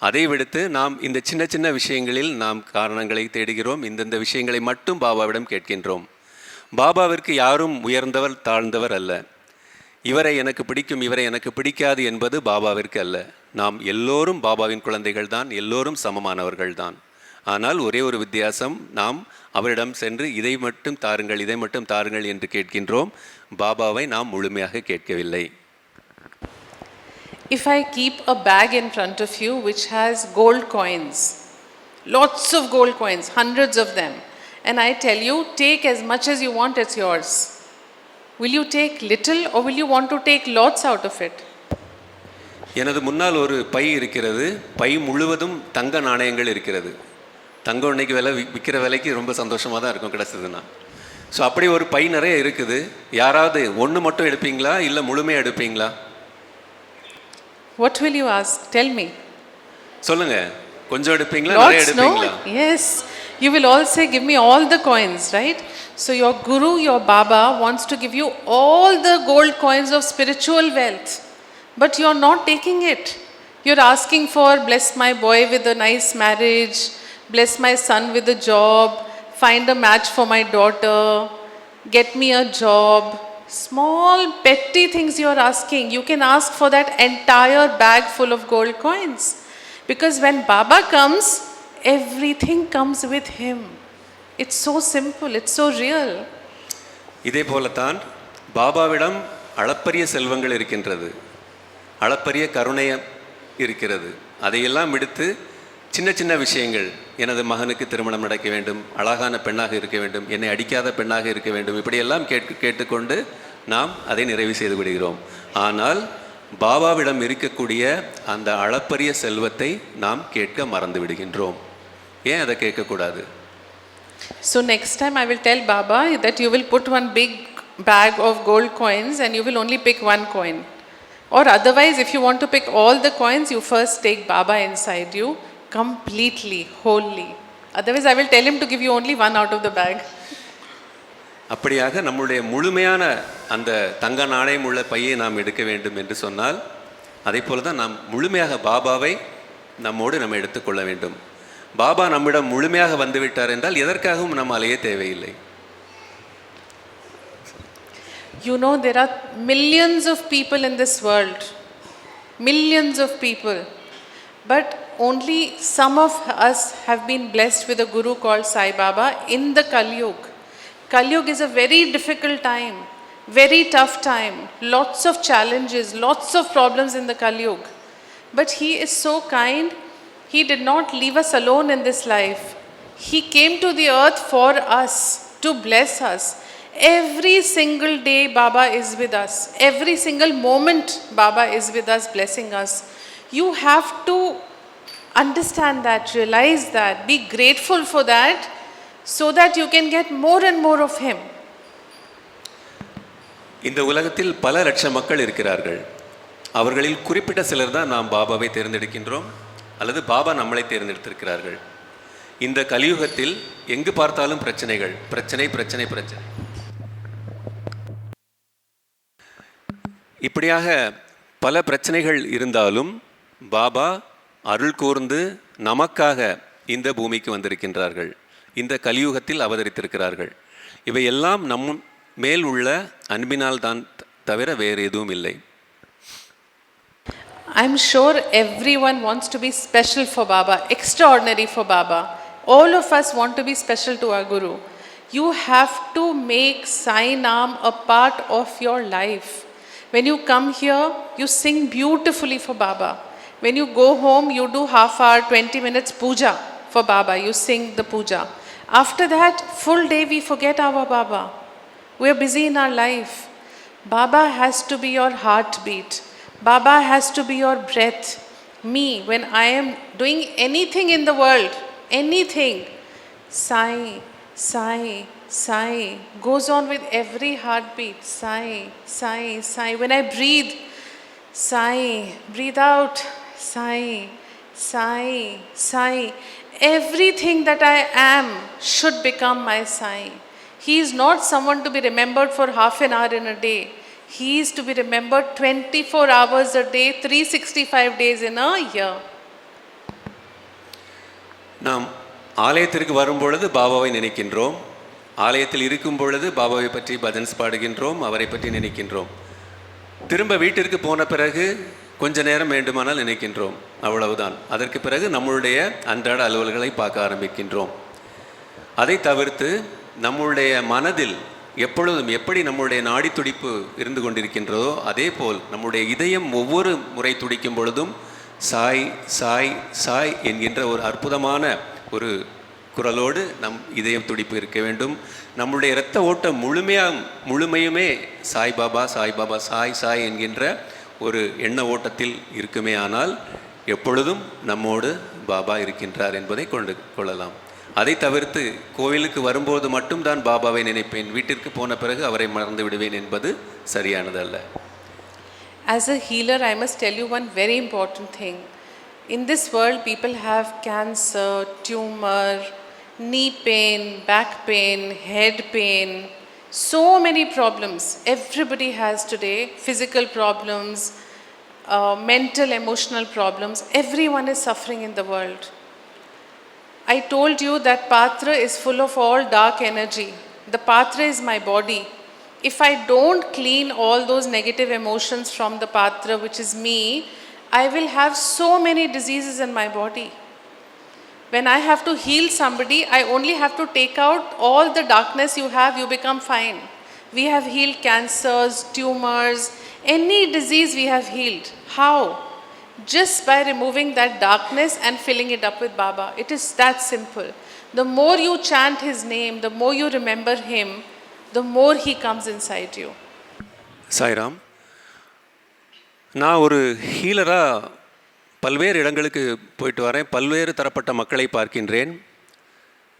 அதை விடுத்து நாம் இந்த சின்ன சின்ன விஷயங்களில் நாம் காரணங்களை தேடுகிறோம். இந்தந்த விஷயங்களை மட்டும் பாபாவிடம் கேட்கின்றோம். பாபாவிற்கு யாரும் உயர்ந்தவர் தாழ்ந்தவர் அல்ல. இவரை எனக்கு பிடிக்கும், இவரை எனக்கு பிடிக்காது என்பது பாபாவிற்கு அல்ல. நாம் எல்லோரும் பாபாவின் குழந்தைகள் தான், எல்லோரும் சமமானவர்கள் தான். ஆனால் ஒரே ஒரு வித்தியாசம், நாம் அவரிடம் சென்று இதை மட்டும் தாருங்கள், இதை மட்டும் தாருங்கள் என்று கேட்கின்றோம். பாபாவை நாம் முழுமையாக கேட்கவில்லை. If I keep a bag in front of you which has gold coins, lots of gold coins, hundreds of them, and I tell you, take as much as you want, it's yours. Will you take little or will you want to take lots out of it? எனது முன்னால் ஒரு பை இருக்கிறது. பை முழுவதும் தங்க நாணயங்கள் இருக்கிறது. தங்கம் இன்னைக்கு விலை விற்கிற விலைக்கு ரொம்ப சந்தோஷமாக தான் இருக்கும் கிடச்சதுன்னா. ஸோ அப்படி ஒரு பை நிறைய இருக்குது. யாராவது ஒன்று மட்டும் எடுப்பீங்களா இல்லை முழுமையாக எடுப்பீங்களா? What will you ask? Tell me. சொல்லுங்க. கொஞ்சம் எடுப்பீங்களா நிறைய எடுப்பீங்களா? No? Yes. You will all say, give me all the coins, right? So your Guru, your Baba wants to give you all the gold coins of spiritual wealth. But you're not taking it. You're asking for, bless my boy with a nice marriage, bless my son with a job, find a match for my daughter, get me a job. Small petty things you're asking. You can ask for that entire bag full of gold coins. Because when Baba comes, everything comes with him. It's so simple, it's so real. இதே போலத்தான் பாபாவிடம் அளப்பரிய செல்வங்கள் இருக்கின்றது, அளப்பரிய கருணை இருக்கிறது. அதையெல்லாம் விடுத்து சின்ன சின்ன விஷயங்கள், எனது மகனுக்கு திருமணம் நடக்க வேண்டும், அழகான பெண்ணாக இருக்க வேண்டும், என்னை அடிக்காத பெண்ணாக இருக்க வேண்டும், இப்படியெல்லாம் கேட்டுக்கொண்டு நாம் அதை நிறைவு செய்து விடுகிறோம். ஆனால் பாபாவிடம் இருக்கக்கூடிய அந்த அளப்பரிய செல்வத்தை நாம் கேட்க மறந்து விடுகின்றோம். ஏன் அதை கேட்கக்கூடாது? So next time I will tell Baba that you will put one big bag of gold coins and you will only pick one coin. Or otherwise, if you want to pick all the coins, you first take Baba inside you completely, wholly. Otherwise, I will tell him to give you only one out of the bag. அப்படியாக நம்முடைய முழுமையான அந்த தங்க நாணயம் உள்ள பையை நாம் எடுக்க வேண்டும் என்று சொன்னால், அதே போல தான் நாம் முழுமையாக பாபாவை நம்மோடு நம்ம எடுத்துக்கொள்ள வேண்டும். பாபா நம்மிடம் முழுமையாக வந்துவிட்டார் என்றால் எதற்காகவும் நம்ம அலைய தேவையில்லை. You know, there are millions of people in this world, millions of people, but only some of us have been blessed with a guru called Sai Baba in the Kali Yuga. Kali Yuga is a very difficult time, very tough time, lots of challenges, lots of problems in the Kali Yuga. But he is so kind, he did not leave us alone in this life. He came to the earth for us, to bless us. Every single day Baba is with us. Every single moment Baba is with us, blessing us. You have to understand that, realize that, be grateful for that, so that you can get more and more of him. இந்த உலகத்தில் பல லட்சம் மக்கள் இருக்கிறார்கள். அவர்களில் குறிப்பிட்ட சிலர் தான் நாம் பாபாவை தேர்ந்தெடுக்கின்றோம் அல்லது பாபா நம்மளை தேர்ந்தெடுத்திருக்கிறார்கள். இந்த கலியுகத்தில் எங்கு பார்த்தாலும் பிரச்சனைகள், பிரச்சனை பிரச்சனை பிரச்சனை. இப்படியாக பல பிரச்சனைகள் இருந்தாலும் பாபா அருள் கூர்ந்து நமக்காக இந்த பூமிக்கு வந்திருக்கின்றார்கள், இந்த கலியுகத்தில் அவதரித்திருக்கிறார்கள். இவையெல்லாம் நம் மேல் உள்ள அன்பினால் தான் தவிர வேறு எதுவும் இல்லை. I'm sure everyone wants to be special for Baba, extraordinary for Baba. All of us want to be special to our Guru. You have to make Sai Naam a part of your life. When you come here, you sing beautifully for Baba. When you go home, you do half hour, 20 minutes puja for Baba. You sing the puja. After that, full day we forget our Baba. We are busy in our life. Baba has to be your heartbeat. Baba has to be your breath. Me, when I am doing anything in the world, anything, Sai, Sai, Sai goes on with every heartbeat. Sai, Sai, Sai. When I breathe, Sai, breathe out, Sai, Sai, Sai. Everything that I am should become my Sai. He is not someone to be remembered for half an hour in a day. He is to be remembered 24 hours a day, 365 days in a year. நாம் ஆலயத்திற்கு வரும்பொழுது பாபாவை நினைக்கின்றோம், ஆலயத்தில் இருக்கும் பொழுது பாபாவை பற்றி பஜன்ஸ் பாடுகின்றோம், அவரை பற்றி நினைக்கின்றோம். திரும்ப வீட்டிற்கு போன பிறகு கொஞ்ச நேரம் வேண்டுமானால் நினைக்கின்றோம், அவ்வளவுதான். அதற்கு பிறகு நம்மளுடைய அன்றாட அலுவல்களை பார்க்க ஆரம்பிக்கின்றோம். அதை தவிர்த்து நம்முடைய மனதில் எப்பொழுதும் எப்படி நம்முடைய நாடி துடிப்பு இருந்து கொண்டிருக்கின்றதோ அதே போல் நம்முடைய இதயம் ஒவ்வொரு முறை துடிக்கும் பொழுதும் சாய் சாய் சாய் என்கின்ற ஒரு அற்புதமான ஒரு குரலோடு நம் இதயம் துடிப்பு இருக்க வேண்டும். நம்முடைய இரத்த ஓட்டம் முழுமையுமே சாய்பாபா சாய்பாபா சாய் சாய் என்கின்ற ஒரு எண்ண ஓட்டத்தில் இருக்குமே. ஆனால் எப்பொழுதும் நம்மோடு பாபா இருக்கின்றார் என்பதை கொள்ளலாம். அதை தவிர்த்து கோவிலுக்கு வரும்போது மட்டும்தான் பாபாவை நினைப்பேன், வீட்டிற்கு போன பிறகு அவரை மறந்து விடுவேன் என்பது சரியானதல்ல. As a healer, I must tell you one very important thing. In this world, people have cancer, tumor, knee pain, back pain, head pain, so many problems. Everybody has today physical problems, mental, emotional problems. Everyone is suffering in the world. I told you that Patra is full of all dark energy. The Patra is my body. If I don't clean all those negative emotions from the Patra, which is me, I will have so many diseases in my body. When I have to heal somebody, I only have to take out all the darkness you have, you become fine. We have healed cancers, tumors, any disease we have healed. How? Just by removing that darkness and filling it up with Baba. It is that simple. The more you chant his name, the more you remember him, the more he comes inside you. Sairam, நான் ஒரு ஹீலராக பல்வேறு இடங்களுக்கு போயிட்டு வரேன், பல்வேறு தரப்பட்ட மக்களை பார்க்கின்றேன்,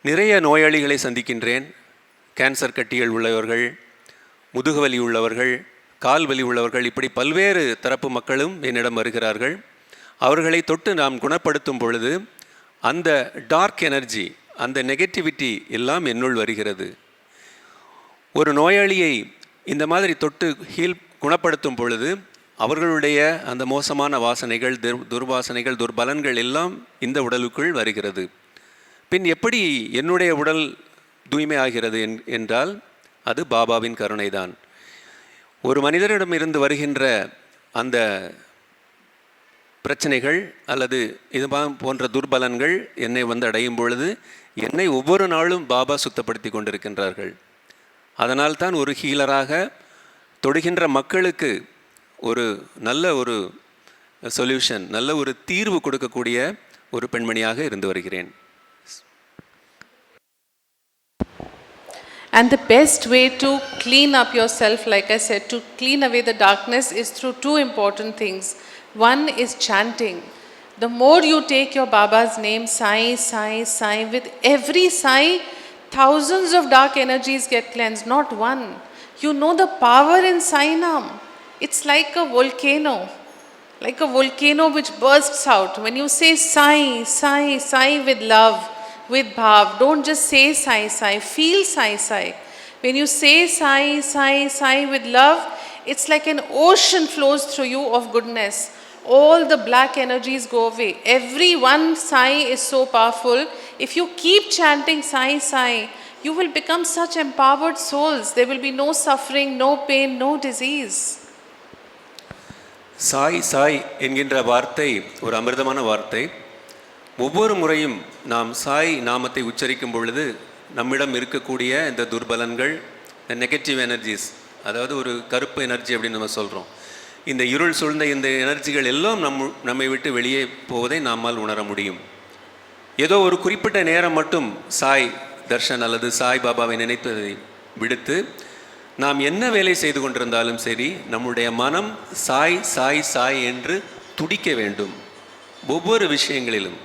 நிறைய நோயாளிகளை சந்திக்கின்றேன். கேன்சர் கட்டிகள் உள்ளவர்கள், முதுகுவலி உள்ளவர்கள், கால் வலி உள்ளவர்கள், இப்படி பல்வேறு தரப்பு மக்களும் என்னிடம் வருகிறார்கள். அவர்களை தொட்டு நாம் குணப்படுத்தும் பொழுது அந்த டார்க் எனர்ஜி, அந்த நெகட்டிவிட்டி எல்லாம் என்னுள் வருகிறது. ஒரு நோயாளியை இந்த மாதிரி தொட்டு குணப்படுத்தும் பொழுது அவர்களுடைய அந்த மோசமான வாசனைகள், துர்வாசனைகள், துர்பலன்கள் எல்லாம் இந்த உடலுக்குள் வருகிறது. பின் எப்படி என்னுடைய உடல் தூய்மை ஆகிறது என்றால் அது பாபாவின் கருணைதான். ஒரு மனிதரிடமிருந்து வருகின்ற அந்த பிரச்சனைகள் அல்லது இது போன்ற துர்பலன்கள் என்னை வந்து அடையும் பொழுது என்னை ஒவ்வொரு நாளும் பாபா சுத்தப்படுத்தி கொண்டிருக்கின்றார்கள். அதனால் தான் ஒரு ஹீலராக தொடுகின்ற மக்களுக்கு ஒரு நல்ல ஒரு சொல்யூஷன், நல்ல ஒரு தீர்வு கொடுக்கக்கூடிய ஒரு பெண்மணியாக இருந்து வருகிறேன். And the best way to clean up yourself, like I said, to clean away the darkness is through two important things. One is chanting. The more you take your Baba's name, Sai, Sai, Sai, with every Sai, thousands of dark energies get cleansed, not one. You know the power in Sai Nam. It's like a volcano which bursts out. When you say Sai, Sai, Sai with love, with bhav, don't just say Sai, Sai, feel Sai, Sai. When you say Sai, Sai, Sai with love, it's like an ocean flows through you of goodness. All the black energies go away. Every one Sai is so powerful. If you keep chanting Sai, Sai, you will become such empowered souls. There will be no suffering, no pain, no disease. Sai Sai என்கின்ற வார்த்தை ஒரு அமிர்தமான வார்த்தை. ஒவ்வொரு முறையும் நாம் சாய் நாமத்தை உச்சரிக்கும் பொழுது நம்மிடம் இருக்கக்கூடிய இந்த துர்பலன்கள், இந்த நெகட்டிவ் எனர்ஜிஸ், அதாவது ஒரு கருப்பு எனர்ஜி அப்படின்னு நம்ம சொல்கிறோம், இந்த இருள் சூழ்ந்த இந்த எனர்ஜிகள் எல்லாம் நம்மை விட்டு வெளியே போவதை நம்மால் உணர முடியும். ஏதோ ஒரு குறிப்பிட்ட நேரம் மட்டும் சாய் தர்ஷன் அல்லது சாய் பாபாவை நினைத்ததை விடுத்து நாம் என்ன வேலை செய்து கொண்டிருந்தாலும் சரி, நம்முடைய மனம் சாய் சாய் சாய் என்று துடிக்க வேண்டும். ஒவ்வொரு விஷயங்களிலும்,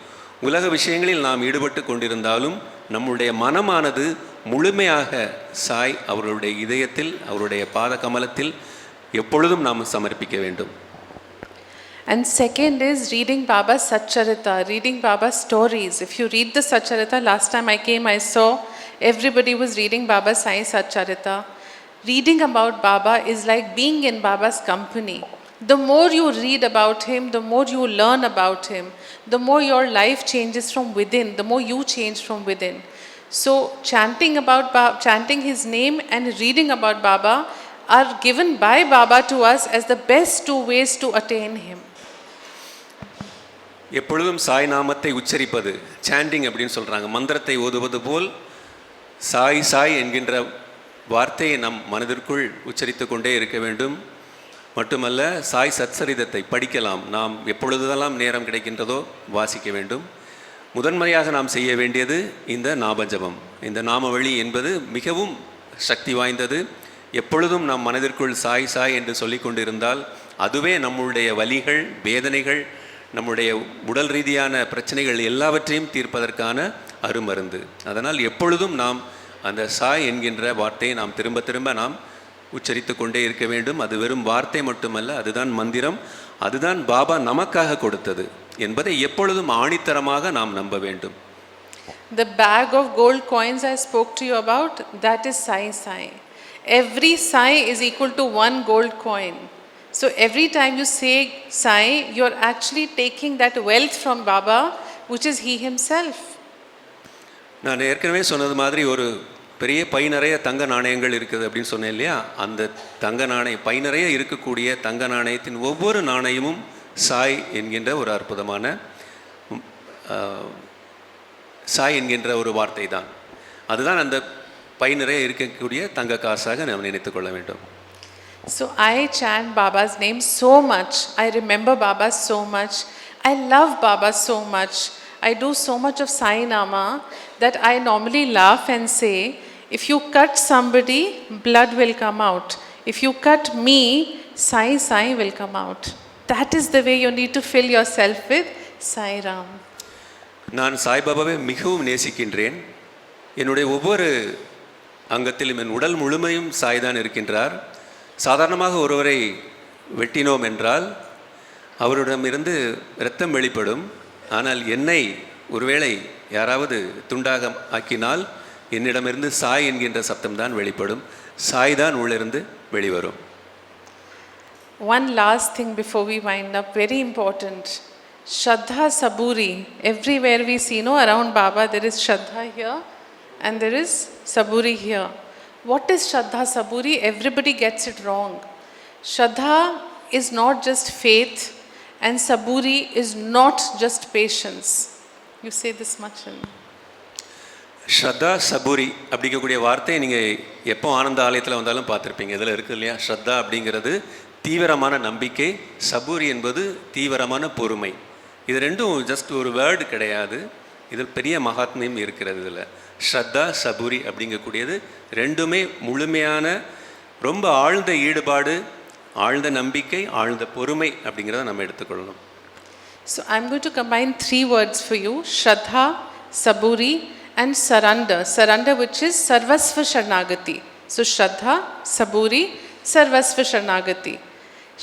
உலக விஷயங்களில் நாம் ஈடுபட்டு கொண்டிருந்தாலும் நம்முடைய மனமானது முழுமையாக சாய் அவர்களுடைய இதயத்தில், அவருடைய பாத கமலத்தில் எப்பொழுதும் நாம் சமர்ப்பிக்க வேண்டும். And second is reading Baba's Satcharita, reading Baba's stories. If you read the Satcharita, last time I came, I saw everybody was reading Baba's Sai Satcharita. Reading about Baba is like being in Baba's company. The more you read about him, the more you learn about him, the more your life changes from within, the more you change from within. So chanting his name and reading about Baba are given by Baba to us as the best two ways to attain him. எப்பொழுதும் சாய் நாமத்தை உச்சரிப்பது, சாண்டிங் அப்படின்னு சொல்கிறாங்க, மந்திரத்தை ஓதுவது போல் சாய் சாய் என்கின்ற வார்த்தையை நம் மனதிற்குள் உச்சரித்து கொண்டே இருக்க வேண்டும். மட்டுமல்ல, சாய் சத்சரிதத்தை படிக்கலாம். நாம் எப்பொழுதெல்லாம் நேரம் கிடைக்கின்றதோ வாசிக்க வேண்டும். முதன்மையாக நாம் செய்ய வேண்டியது இந்த நாமஜபம். இந்த நாமவழி என்பது மிகவும் சக்தி வாய்ந்தது. எப்பொழுதும் நம் மனதிற்குள் சாய் சாய் என்று சொல்லி கொண்டிருந்தால் அதுவே நம்முடைய வலிகள், வேதனைகள், நம்முடைய உடல் ரீதியான பிரச்சனைகள் எல்லாவற்றையும் தீர்ப்பதற்கான அருமருந்து. அதனால் எப்பொழுதும் நாம் அந்த சாய் என்கின்ற வார்த்தையை நாம் திரும்ப திரும்ப நாம் உச்சரித்து கொண்டே இருக்க வேண்டும். அது வெறும் வார்த்தை மட்டுமல்ல, அதுதான் மந்திரம், அதுதான் பாபா நமக்காக கொடுத்தது என்பதை எப்பொழுதும் ஆணித்தரமாக நாம் நம்ப வேண்டும். The bag of gold coins I spoke to you about, that is Sai Sai. Every Sai is equal to one gold coin. So every time you say Sai, you are actually taking that wealth from Baba, which is he himself. நான் ஏற்கனவே சொன்னது மாதிரி ஒரு பெரிய பை நிறைய தங்க நாணயங்கள் இருக்குது அப்படின்னு சொன்னேன் இல்லையா? அந்த தங்க நாணயம், பை நிறைய இருக்கக்கூடிய தங்க நாணயத்தின் ஒவ்வொரு நாணயமும் சாய் என்கின்ற ஒரு அற்புதமான சாய் என்கின்ற ஒரு வார்த்தை தான். அதுதான் அந்த பை நிறைய இருக்கக்கூடிய தங்க காசாக நாம் நினைத்து கொள்ள வேண்டும். So I chant Baba's name so much. I remember Baba so much. I love Baba so much. I do so much of Sai Nama that I normally laugh and say, if you cut somebody, blood will come out. If you cut me, Sai Sai will come out. That is the way you need to fill yourself with Sai Ram. நான் சாய்பாபாவை மிகவும் நேசிக்கின்றேன். என்னுடைய ஒவ்வொரு அங்கத்திலும் என் உடல் முழுமையும் சாய் தான் இருக்கின்றார். சாதாரணமாக ஒருவரை வெட்டினோம் என்றால் அவரிடமிருந்து இரத்தம் வெளிப்படும். ஆனால் என்னை ஒருவேளை யாராவது துண்டாக ஆக்கினால் என்னிடமிருந்து சாய் என்கின்ற சப்தம்தான் வெளிப்படும். சாய் தான் உள்ளிருந்து வெளிவரும். One last thing before we wind up, very important. Shraddha Saburi. Everywhere we see, around Baba there is Shraddha here and there is Saburi here. What is Shraddha Saburi? Everybody gets it wrong. Shraddha is not just faith and saburi is not just patience. You say this much in ஸ்ரத்தா சபூரி அப்படிங்கக்கூடிய வார்த்தையை நீங்கள் எப்போ ஆனந்த ஆலயத்தில் வந்தாலும் பார்த்துருப்பீங்க. இதில் இருக்குது இல்லையா? ஸ்ரத்தா அப்படிங்கிறது தீவிரமான நம்பிக்கை, சபூரி என்பது தீவிரமான பொறுமை. இது ரெண்டும் ஜஸ்ட் ஒரு வேர்டு கிடையாது, இதில் பெரிய மகாத்மியம் இருக்கிறது. இதில் ஸ்ரத்தா சபூரி அப்படிங்கக்கூடியது ரெண்டுமே முழுமையான ரொம்ப ஆழ்ந்த ஈடுபாடு, ஆழ்ந்த நம்பிக்கை, ஆழ்ந்த பொறுமை அப்படிங்கிறத நம்ம எடுத்துக்கொள்ளணும். So I'm going to combine 3 words for you: Shraddha, Saburi and Surrender. Surrender, which is Sarvasva Sharanagati. So Shraddha, Saburi, Sarvasva Sharanagati.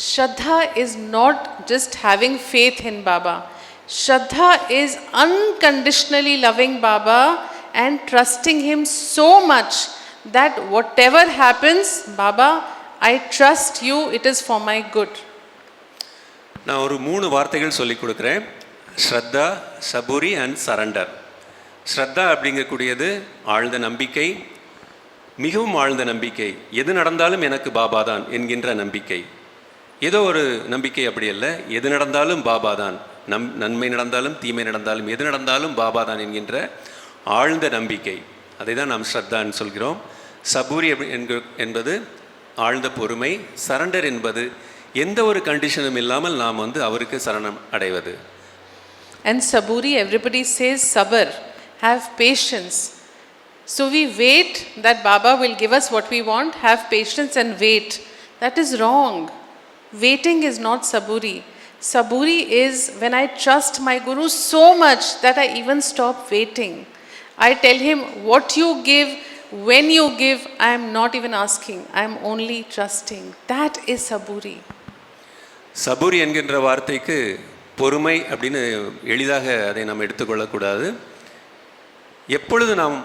Shraddha is not just having faith in Baba. Shraddha is unconditionally loving Baba and trusting him so much that whatever happens, Baba, I trust you, it is for my good. நான் ஒரு 3 வார்த்தைகள் சொல்லிக் கொடுக்குறேன்: ஸ்ரத்தா, சபூரி அண்ட் சரண்டர். ஸ்ரத்தா அப்படிங்கக்கூடியது ஆழ்ந்த நம்பிக்கை, மிகவும் ஆழ்ந்த நம்பிக்கை. எது நடந்தாலும் எனக்கு பாபா தான் என்கின்ற நம்பிக்கை. ஏதோ ஒரு நம்பிக்கை அப்படி அல்ல, எது நடந்தாலும் பாபா தான், நன்மை நடந்தாலும் தீமை நடந்தாலும் எது நடந்தாலும் பாபா தான் என்கின்ற ஆழ்ந்த நம்பிக்கை. அதை தான் நாம் ஸ்ரத்தான்னு சொல்கிறோம். சபூரி என்பது ஆழ்ந்த பொறுமை. சரண்டர் என்பது எந்த ஒரு கண்டிஷனும் இல்லாமல் நாம் அவருக்கு சரணம் அடைவது. And saburi, everybody says sabar, have patience. So we wait that Baba will give us what we want, have patience and wait. That is wrong. Waiting is not saburi. Saburi is when I trust my Guru so much that I even stop waiting. I tell him, what you give, when you give, I am not even asking, I am only trusting. That is saburi. சபூரி என்கின்ற வார்த்தைக்கு பொறுமை அப்படின்னு எளிதாக அதை நாம் எடுத்துக்கொள்ளக்கூடாது. எப்பொழுது நாம்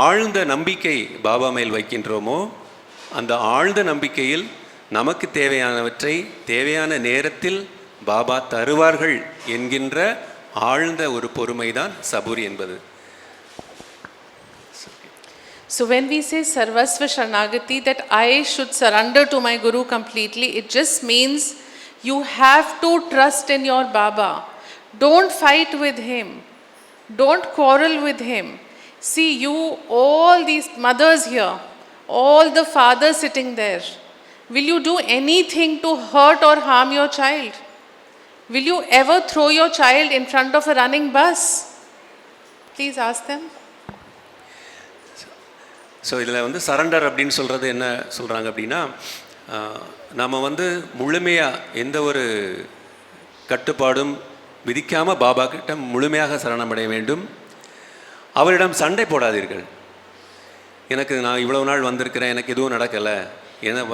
ஆழ்ந்த நம்பிக்கை பாபா மேல் வைக்கின்றோமோ அந்த ஆழ்ந்த நம்பிக்கையில் நமக்கு தேவையானவற்றை தேவையான நேரத்தில் பாபா தருவார்கள் என்கின்ற ஆழ்ந்த ஒரு பொறுமை தான் சபூரி என்பது. So when we say Sarvasva Sharanagati, that I should surrender to my Guru completely, it just means you have to trust in your Baba. Don't fight with him. Don't quarrel with him. See, you, all these mothers here, all the fathers sitting there, will you do anything to hurt or harm your child? Will you ever throw your child in front of a running bus? Please ask them. So இதில் சரண்டர் அப்படின்னு சொல்கிறது என்ன சொல்கிறாங்க அப்படின்னா, நாம் முழுமையாக எந்த ஒரு கட்டுப்பாடும் விதிக்காமல் பாபா கிட்ட முழுமையாக சரணமடைய வேண்டும். அவரிடம் சண்டை போடாதீர்கள். நான் இவ்வளவு நாள் வந்திருக்கிறேன், எனக்கு எதுவும் நடக்கலை,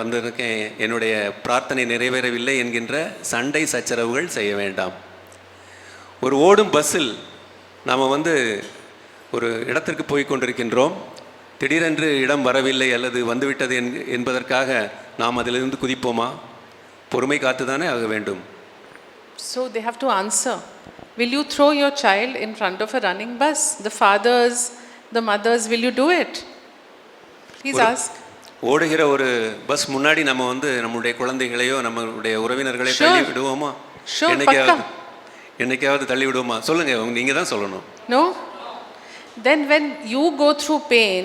வந்திருக்கேன், என்னுடைய பிரார்த்தனை நிறைவேறவில்லை என்கின்ற சண்டை சச்சரவுகள் செய்ய வேண்டாம். ஒரு ஓடும் பஸ்ஸில் நாம் ஒரு இடத்திற்கு போய் கொண்டிருக்கின்றோம், திடீரென்று இடம் வரவில்லை அல்லது வந்துவிட்டது என்பதற்காக நாம் அதிலிருந்து குதிப்போமா? பொறுமை காத்துதானே ஆக வேண்டும். So they have to answer. Will you throw your child in front of a running bus? The fathers, the mothers, will you do it? Please ask. ஓடுகிற ஒரு பஸ் முன்னாடி நம்ம நம்முடைய குழந்தைகளையோ நம்முடைய உறவினர்களையோ தள்ளி விடுவோமா? என்னைக்காவது தள்ளி விடுவோமா? சொல்லுங்க, நீங்க தான் சொல்லணும். No. Then when you go through pain,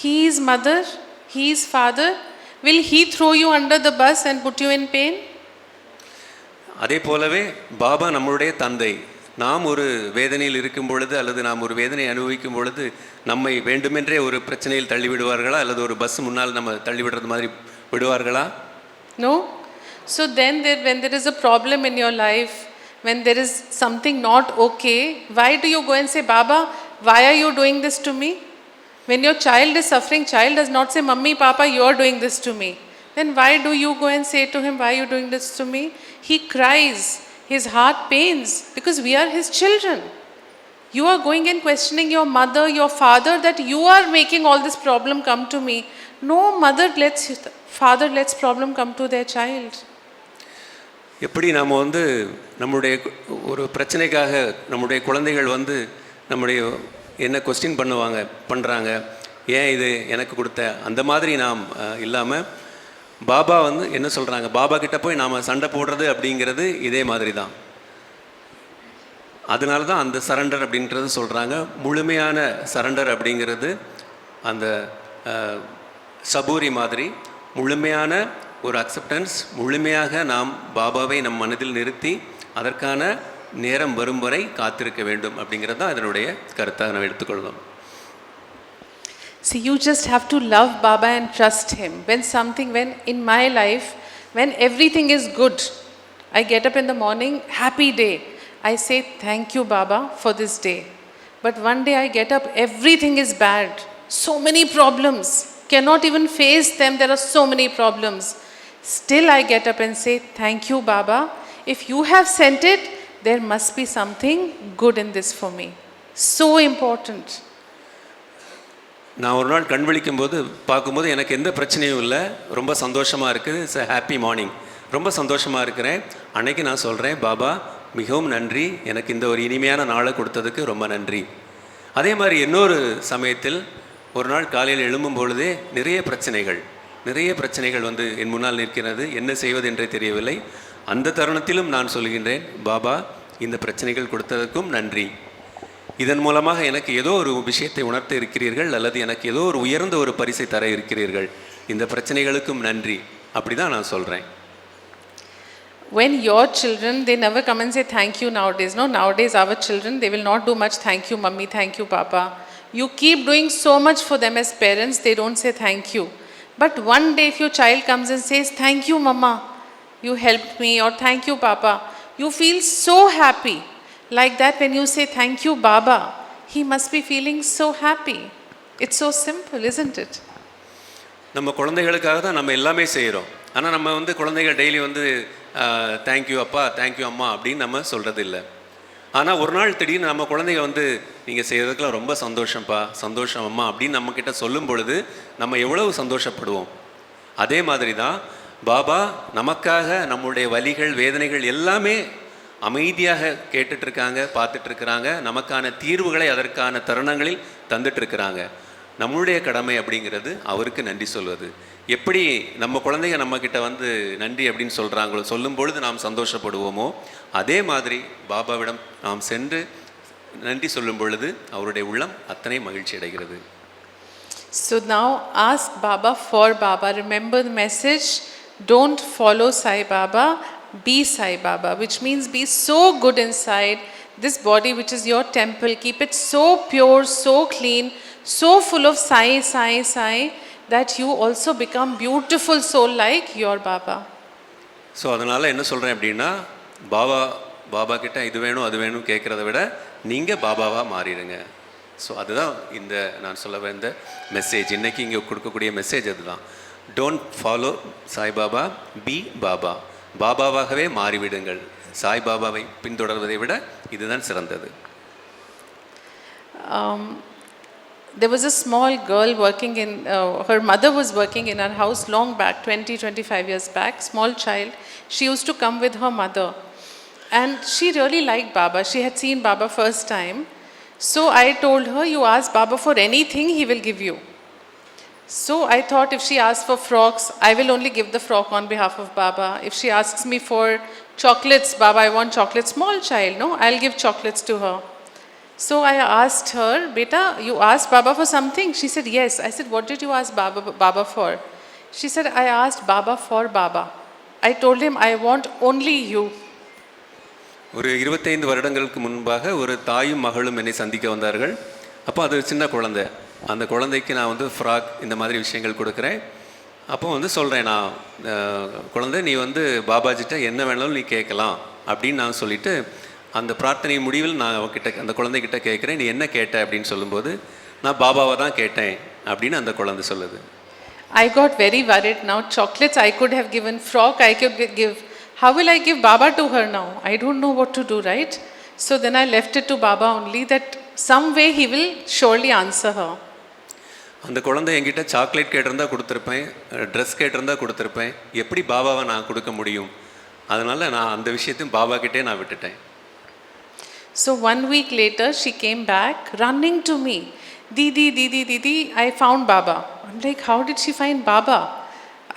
he is mother, he is father, will he throw you under the bus and put you in pain? அதே போலவே பாபா நம்முடைய தந்தை. நாம் ஒரு வேதனையில் இருக்கும் பொழுது அல்லது நாம் ஒரு வேதனை அனுபவிக்கும் பொழுது நம்மை வேண்டுமென்றே ஒரு பிரச்சனையில் தள்ளி விடுவார்களா அல்லது ஒரு பஸ் முன்னால் நம்ம தள்ளி விடுறது மாதிரி விடுவார்களா? No. So then when there is a problem in your life, when there is something not okay, why do you go and say, Baba, why are you doing this to me? When your child is suffering, child does not say, Mummy, Papa, you are doing this to me. Then why do you go and say to him, why are you doing this to me? He cries, his heart pains because we are his children. You are going and questioning your mother, your father, that you are making all this problem come to me. No father lets problem come to their child. எப்படி நாம் நம்முடைய ஒரு பிரச்சனைக்காக நம்முடைய குழந்தைகள் நம்முடைய என்ன கொஸ்டின் பண்ணுறாங்க, ஏன் இது எனக்கு கொடுத்த, அந்த மாதிரி நாம் இல்லாமல் பாபா என்ன சொல்கிறாங்க, பாபா கிட்ட போய் நாம் சண்டை போடுறது அப்படிங்கிறது இதே மாதிரி தான். அதனால தான் அந்த சரண்டர் அப்படின்றது சொல்கிறாங்க. முழுமையான சரண்டர் அப்படிங்கிறது அந்த சபூரி மாதிரி முழுமையான ஒரு அக்செப்டன்ஸ், முழுமையாக நாம் பாபாவை நம் மனதில் நிறுத்தி அதற்கான நேரம் வரும் வரை காத்திருக்க வேண்டும் அப்படிங்கிறது தான் அதனுடைய கருத்தாக நாம் எடுத்துக்கொள்ளலாம். See, you just have to love Baba and trust him. When in my life, when everything is good, I get up in the morning, happy day. I say, thank you, Baba, for this day. But one day I get up, everything is bad. So many problems. Cannot even face them. There are so many problems. Still I get up and say, thank you, Baba. If you have sent it, there must be something good in this for me. So important. நான் ஒரு நாள் கண் விழிக்கும் போது பார்க்கும்போது எனக்கு எந்த பிரச்சனையும் இல்லை, ரொம்ப சந்தோஷமாக இருக்குது. It's a happy morning. ரொம்ப சந்தோஷமாக இருக்கிறேன். அன்னைக்கு நான் சொல்கிறேன், பாபா மிகவும் நன்றி, எனக்கு இந்த ஒரு இனிமையான நாளை கொடுத்ததுக்கு ரொம்ப நன்றி. அதே மாதிரி இன்னொரு சமயத்தில் ஒரு நாள் காலையில் எழும்பும் பொழுதே நிறைய பிரச்சனைகள் வந்து என் முன்னால் நிற்கிறது. என்ன செய்வது என்றே தெரியவில்லை. அந்த தருணத்திலும் நான் சொல்கின்றேன், பாபா இந்த பிரச்சனைகள் கொடுத்ததற்கும் நன்றி. இதன் மூலமாக எனக்கு ஏதோ ஒரு விஷயத்தை உணர்த்த இருக்கிறீர்கள், அல்லது எனக்கு ஏதோ ஒரு உயர்ந்த ஒரு பரிசை தர இருக்கிறீர்கள். இந்த பிரச்சனைகளுக்கும் நன்றி. அப்படி தான் நான் சொல்கிறேன். When your children, they never come and say thank you nowadays. No, nowadays our children, they will not do much thank you mummy, thank you papa. You keep doing so much for them as parents, they don't say thank you. But one day if your child comes and says thank you mama, you helped me, or thank you papa, you feel so happy. Like that when you say thank you Baba, he must be feeling so happy. It's so simple, isn't it? நம்ம குழந்தைகளுக்காக தான் நம்ம எல்லாமே செய்கிறோம். ஆனால் நம்ம வந்து குழந்தைகள் டெய்லி வந்து தேங்க்யூ அப்பா, தேங்க்யூ அம்மா அப்படின்னு நம்ம சொல்கிறது இல்லை. ஆனால் ஒரு நாள் திடீர்னு நம்ம குழந்தைங்க வந்து நீங்கள் செய்கிறதுக்கெலாம் ரொம்ப சந்தோஷம்ப்பா, சந்தோஷம் அம்மா அப்படின்னு நம்மக்கிட்ட சொல்லும் பொழுது நம்ம எவ்வளவு சந்தோஷப்படுவோம். அதே மாதிரி தான் பாபா நமக்காக நம்முடைய வலிகள் வேதனைகள் எல்லாமே அமைதியாக கேட்டுட்ருக்காங்க, பார்த்துட்ருக்குறாங்க. நமக்கான தீர்வுகளை அதற்கான தருணங்களில் தந்துட்டுருக்குறாங்க. நம்மளுடைய கடமை அப்படிங்கிறது அவருக்கு நன்றி சொல்வது. எப்படி நம்ம குழந்தைங்க நம்மக்கிட்ட வந்து நன்றி அப்படின்னு சொல்கிறாங்களோ, சொல்லும் பொழுது நாம் சந்தோஷப்படுவோமோ, அதே மாதிரி பாபாவிடம் நாம் சென்று நன்றி சொல்லும் பொழுது அவருடைய உள்ளம் அத்தனை மகிழ்ச்சி அடைகிறது. So now ask Baba for Baba. Remember the message, don't follow Sai Baba, be Sai Baba, which means be so good inside this body which is your temple. Keep it so pure, so clean, so full of Sai, Sai, Sai, that you also become beautiful soul like your Baba. So அதனால் என்ன சொல்கிறேன் அப்படின்னா, பாபா கிட்ட இது வேணும் அது வேணும் கேட்குறத விட நீங்கள் பாபாவாக மாறிடுங்க. ஸோ அதுதான் இந்த நான் சொல்ல வந்த மெசேஜ். இன்றைக்கி இங்கே கொடுக்கக்கூடிய மெசேஜ் அதுதான். Don't follow Saibaba, be Baba. பாபாவாகவே மாறிவிடுங்கள். சாய்பாபாவை பின்தொடர்வதை விட இதுதான் சிறந்தது. There was a small girl working in, her mother was working in her house long back, 20-25 years back, small child. She used to come with her mother. And she really liked Baba. She had seen Baba first time. So I told her, you ask Baba for anything, he will give you. So I thought if she asks for frocks, I will only give the frock on behalf of Baba. If she asks me for chocolates, Baba, I want chocolates, small child, no, I'll give chocolates to her. So I asked her, Beta, you asked Baba for something? She said, yes. I said, what did you ask Baba for? She said, I asked Baba for Baba. I told him, I want only you. ஒரு 25 வருடங்களுக்கு முன்பாக ஒரு தாயும் மகளும் என்னை சந்திக்க வந்தார்கள். அப்போ அது சின்ன குழந்தை. அந்த குழந்தைக்கு நான் வந்து ஃப்ராக் இந்த மாதிரி விஷயங்கள் கொடுக்குறேன். அப்போ வந்து சொல்கிறேன், நான் குழந்தை நீ வந்து பாபாஜிட்ட என்ன வேணாலும் நீ கேட்கலாம் அப்படின்னு நான் சொல்லிவிட்டு அந்த பிரார்த்தனை முடிவில் நான் அந்த குழந்தைகிட்ட கேட்குறேன், நீ என்ன கேட்ட அப்படின்னு சொல்லும்போது நான் பாபாவை தான் கேட்டேன் அப்படின்னு அந்த குழந்தை சொல்லுது. I got very worried now. Chocolates I could have given, frock I could give. How will I give Baba to her now? I don't know what to do, right? So then I left it to Baba only, that some way he will surely answer her. அந்த குழந்தை என்கிட்ட சாக்லேட் கேட்டிருந்தா கொடுத்துருப்பேன், ட்ரெஸ் கேட்டிருந்தா கொடுத்துருப்பேன். எப்படி பாபாவை நான் கொடுக்க முடியும்? அதனால் நான் அந்த விஷயத்தையும் பாபா கிட்டே நான் விட்டுட்டேன். So 1 week later she came back running to me. Didi, Didi, Didi, I found Baba. I'm like, how did she find Baba?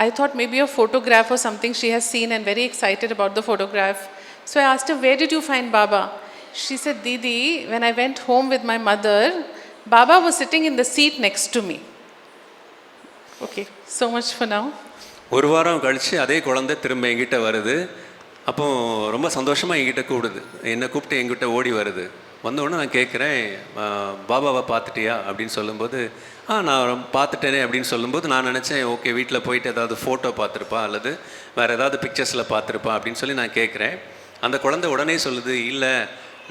I thought maybe a photograph or something she has seen and very excited about the photograph. So I asked her, where did you find Baba? She said, Didi, when I went home with my mother, Baba was sitting in the seat next to me. Okay, so much for now. ஒரு வாரம் கழித்து அதே குழந்தை திரும்ப என்கிட்ட வருது. அப்போ ரொம்ப சந்தோஷமாக என்கிட்ட கூடுது, என்னை கூப்பிட்டு என்கிட்ட ஓடி வருது. வந்தோடனே நான் கேட்குறேன், பாபாவை பார்த்துட்டியா அப்படின்னு சொல்லும்போது, நான் பார்த்துட்டேனே அப்படின்னு சொல்லும்போது நான் நினச்சேன், ஓகே வீட்டில் போயிட்டு ஏதாவது ஃபோட்டோ பார்த்துருப்பா அல்லது வேறு ஏதாவது பிக்சர்ஸில் பார்த்துருப்பா அப்படின்னு சொல்லி நான் கேட்குறேன். அந்த குழந்தை உடனே சொல்லுது, இல்லை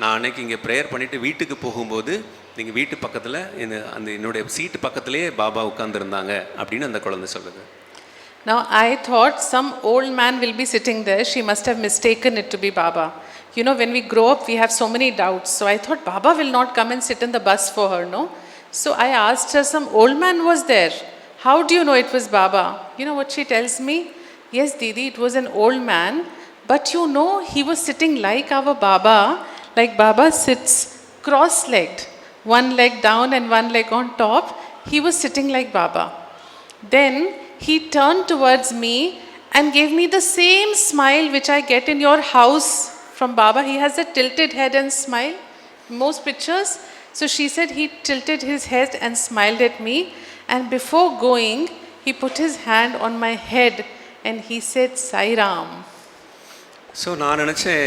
நான் அன்னைக்கு இங்கே ப்ரேயர் பண்ணிவிட்டு வீட்டுக்கு போகும்போது நீங்கள் வீட்டு பக்கத்தில் அந்த என்னுடைய சீட்டு பக்கத்துலேயே பாபா உட்காந்துருந்தாங்க அப்படின்னு அந்த குழந்தை சொல்லுது. Now I thought some old man will be sitting there. She must have mistaken it to be Baba. You know, when we grow up, we have so many doubts. So I thought Baba will not come and sit in the bus for her, no? So I asked her, some old man was there. How do you know it was Baba? You know what she tells me? Yes, Didi, it was an old man. But you know, he was sitting like our Baba. Like Baba sits cross-legged. One leg down and one leg on top. He was sitting like Baba. Then he turned towards me and gave me the same smile which I get in your house from Baba. He has a tilted head and smile, most pictures. So she said he tilted his head and smiled at me, and before going he put his hand on my head and he said, Sai Ram. So நான் நினச்சேன்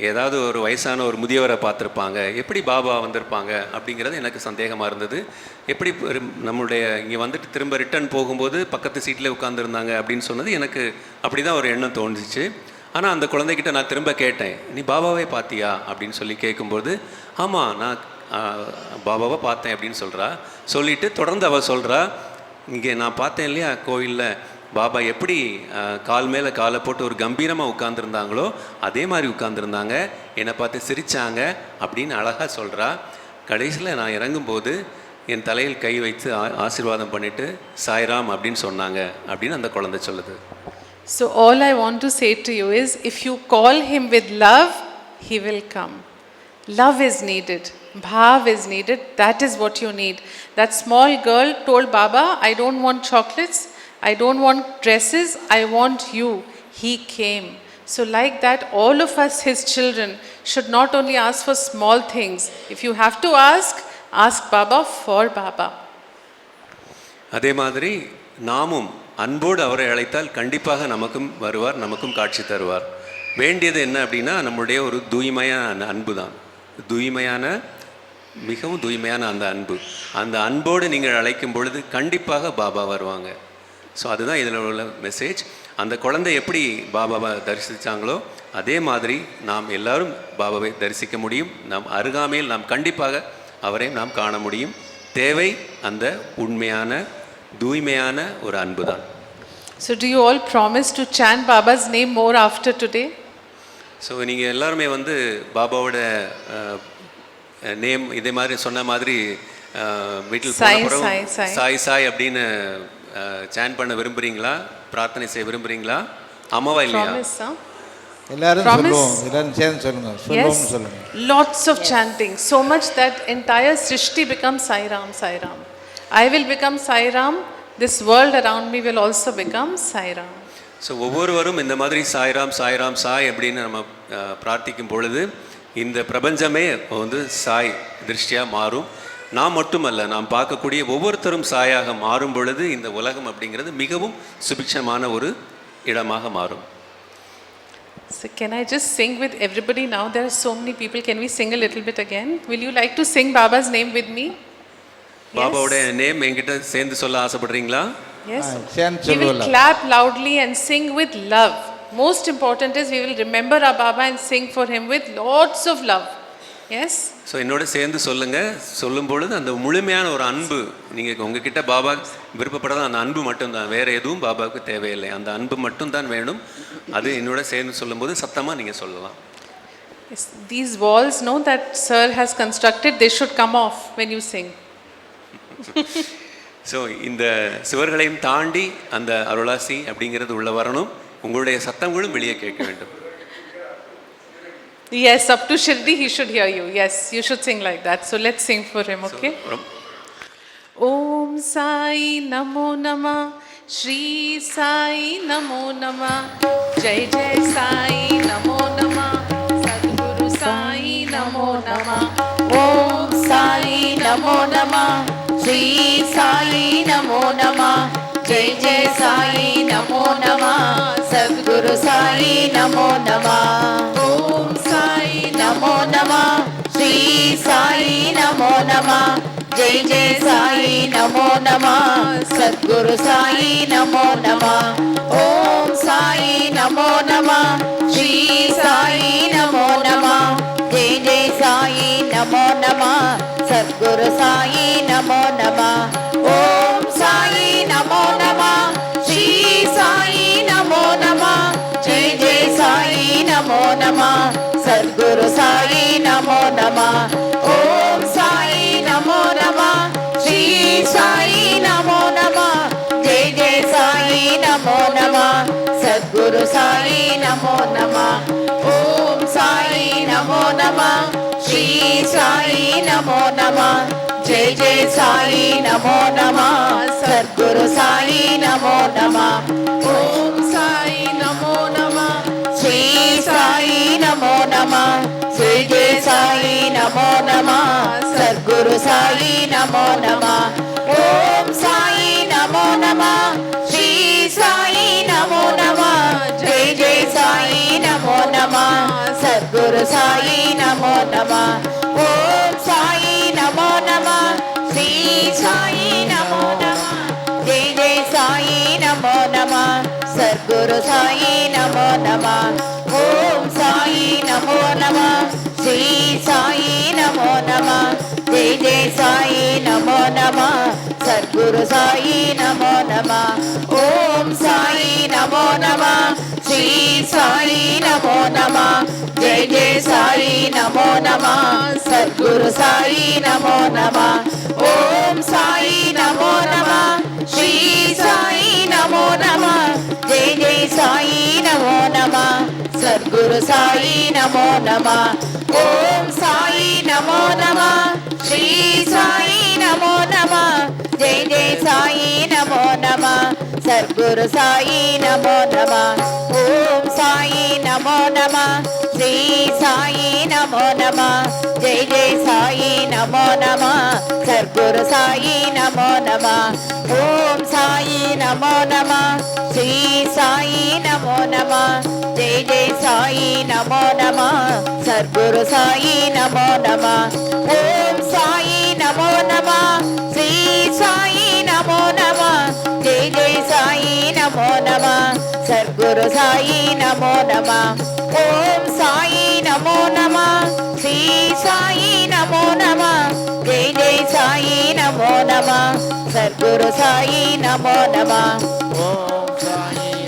ஏதாவது ஒரு வயசான ஒரு முதியவரை பார்த்துருப்பாங்க, எப்படி பாபா வந்திருப்பாங்க அப்படிங்கிறது எனக்கு சந்தேகமாக இருந்தது. எப்படி நம்மளுடைய இங்கே வந்துட்டு திரும்ப ரிட்டர்ன் போகும்போது பக்கத்து சீட்டில் உட்காந்துருந்தாங்க அப்படின்னு சொன்னது எனக்கு அப்படி தான் ஒரு எண்ணம் தோணுச்சு. ஆனால் அந்த குழந்தைகிட்ட நான் திரும்ப கேட்டேன், நீ பாபாவே பார்த்தியா அப்படின்னு சொல்லி கேட்கும்போது, ஆமாம் நான் பாபாவை பார்த்தேன் அப்படின்னு சொல்கிறா. சொல்லிவிட்டு தொடர்ந்து அவள் சொல்கிறா, இங்கே நான் பார்த்தேன் இல்லையா கோயிலில் பாபா எப்படி கால் மேலே காலை போட்டு ஒரு கம்பீரமாக உட்காந்துருந்தாங்களோ அதே மாதிரி உட்காந்துருந்தாங்க, என்னை பார்த்து சிரித்தாங்க அப்படின்னு அழகாக சொல்கிறா. கடைசியில் நான் இறங்கும்போது என் தலையில் கை வைத்து ஆசீர்வாதம் பண்ணிவிட்டு சாய்ராம் அப்படின்னு சொன்னாங்க அப்படின்னு அந்த குழந்தை சொல்லுது. So all I want to say to you is, if you call him with love, he will come. Love is needed. Bhav is needed. That is what you need. That small girl told Baba, I don't want chocolates. I don't want dresses, I want you. He came. So like that, all of us, his children, should not only ask for small things. If you have to ask Baba for Baba. அதே மாதிரி நாமும் அன்போடு அவரை அழைத்தால் கண்டிப்பாக நமக்கும் வருவார், நமக்கும் காட்சி தருவார். வேண்டியது என்ன அப்படின்னா நம்முடைய ஒரு தூய்மையான அன்பு தான். மிகவும் தூய்மையான அந்த அன்பு. அந்த அன்போடு நீங்கள் அழைக்கும் பொழுது கண்டிப்பாக பாபா வருவாங்க. ஸோ அதுதான் இதில் உள்ள மெசேஜ். அந்த குழந்தை எப்படி பாபாவை தரிசித்தாங்களோ அதே மாதிரி நாம் எல்லாரும் பாபாவை தரிசிக்க முடியும். நம் அருகாமையில் நாம் கண்டிப்பாக அவரை நாம் காண முடியும். தேவை அந்த உண்மையான தூய்மையான ஒரு அன்பு தான். So do you all promise to chant Baba's name more after today? So நீங்கள் எல்லாருமே பாபாவோட நேம் இதே மாதிரி சொன்ன மாதிரி வீட்டில் சாய் சாய் அப்படின்னு சாண்ட் பண்ண விரும்புறீங்களா, பிரார்த்தனை செய்ய விரும்புறீங்களா? அம்மாவா இல்லையா? எல்லாரும் சொல்லுவோம், எல்லாரும் சேர்ந்து சொல்லுங்க, சொல்லுவோம்னு சொல்லுங்க. Lots of chanting, so much that entire Srishti becomes Sai Ram, Sai Ram. I will become Sai Ram. This world around me will also become Sai Ram. So ஒவ்வொருவரும் இந்த மாதிரி சாய்ராம் சாய்ராம் சாய் அப்படின்னு நம்ம பிரார்த்திக்கும் பொழுது இந்த பிரபஞ்சமே சாய் திருஷ்டியாக மாறும். நாம் மட்டுமல்ல, நாம் பார்க்கக்கூடிய ஒவ்வொருத்தரும் சாயாக மாறும் பொழுது இந்த உலகம் அப்படிங்கிறது மிகவும் சுபிக்ஷமான ஒரு இடமாக மாறும். So can I just sing with everybody now? There are so many people. Can we sing a little bit again? Will you like to sing Baba's name with me? பாபாவோட நேம் என்கிட்ட சேர்ந்து சொல்ல ஆசைப்படுறீங்களா? Yes. We will clap loudly and sing with love. Most important is we will remember our Baba and sing for him with lots of love. Yes. So என்னோட சேர்ந்து சொல்லும் பொழுது அந்த முழுமையான ஒரு அன்பு, நீங்கள் உங்ககிட்ட பாபா விருப்பப்படாத அந்த அன்பு மட்டும்தான், வேறு எதுவும் பாபாவுக்கு தேவையில்லை, அந்த அன்பு மட்டும்தான் வேணும். அது என்னோட சேர்ந்து சொல்லும்போது சத்தமாக நீங்கள் சொல்லலாம். Yes. These walls, know that sir has constructed, they should come off when you sing. So இந்த சுவர்களையும் தாண்டி அந்த அருளாசி அப்படிங்கிறது உள்ள வரணும். உங்களுடைய சத்தங்களும் வெளியே கேட்க வேண்டும். Yes, up to Shirdi he should hear you. Yes, you should sing like that. So let's sing for him, okay? Om Sai Namo Namah, Shri Sai Namo Namah, Jai Jai Sai Namo Namah, Sadguru Sai Namo नमो नमः ఓం సాయి నమో నమః శ్రీ సాయి నమో నమః జై జై సాయి నమో నమః సద్గురు సాయి నమో నమః ओम साई నమో నమః శ్రీ సాయి నమో నమః జై జై సాయి నమో నమః సద్గురు సాయి నమో నమః ఓం సాయి నమో నమః శ్రీ సాయి నమో నమః జై జై సాయి నమో నమః సద్గురు సాయి నమో నమః ఓం సాయి నమో నమః శ్రీ సాయి నమో నమః జై జై సాయి నమో నమః సద్గురు సాయి నమో నమః ఓం సాయి నమో నమః శ్రీ సాయి నమో నమః జై జై సాయి నమో నమః సద్గురు సాయి నమో నమః ఓం సాయి నమో నమః శ్రీ సాయి నమో నమః జై జై సాయి నమో నమః సద్గురు సాయి నమో నమః ఓం సాయి నమో నమః శ్రీ సాయి నమో నమః జై జై సాయి నమో నమః సద్గురు సాయి నమో నమః ఓం సాయి నమో నమః శ్రీ సాయి నమో నమః జై జై సాయి నమో నమః సద్గురు సాయి నమో నమః ఓం సాయి నమో నమః శ్రీ సాయి నమో నమః జై జై సాయి నమో నమః సద్గురు సాయి నమో నమః ఓం సాయి నమో నమః శ్రీ సాయి నమో నమః జై జై సాయి నమో నమః సద్గురు సాయి నమో నమః ఓం సాయి నమో నమః శ్రీ సాయి నమో నమః జై జై సాయి నమో నమః సద్గురు సాయి నమో నమః ఓం సాయి నమో నమః శ్రీ సాయి నమో నమః జై జై సాయి నమో నమః సద్గురు సాయి నమో నమః ఓం సాయి నమో నమః శ్రీ సాయి నమో నమః జై జై సాయి నమో నమః సద్గురు సాయి నమో నమః ఓం సాయి నమో నమః శ్రీ సాయి నమో నమః జై జై సాయి నమో నమః సద్గురు సాయి నమో నమః ఓం సాయి నమో నమః శ్రీ సాయి నమో నమః జై జై సాయి నమో నమః సద్గురు సాయి నమో నమః ఓం సాయి నమో నమః శ్రీ సాయి నమో నమః జై జై సాయి నమో నమః సద్గురు సాయి నమో నమః ఓం సాయి నమో నమః శ్రీ సాయి నమో నమః జై జై సాయి నమో నమః సద్గురు సాయి నమో నమః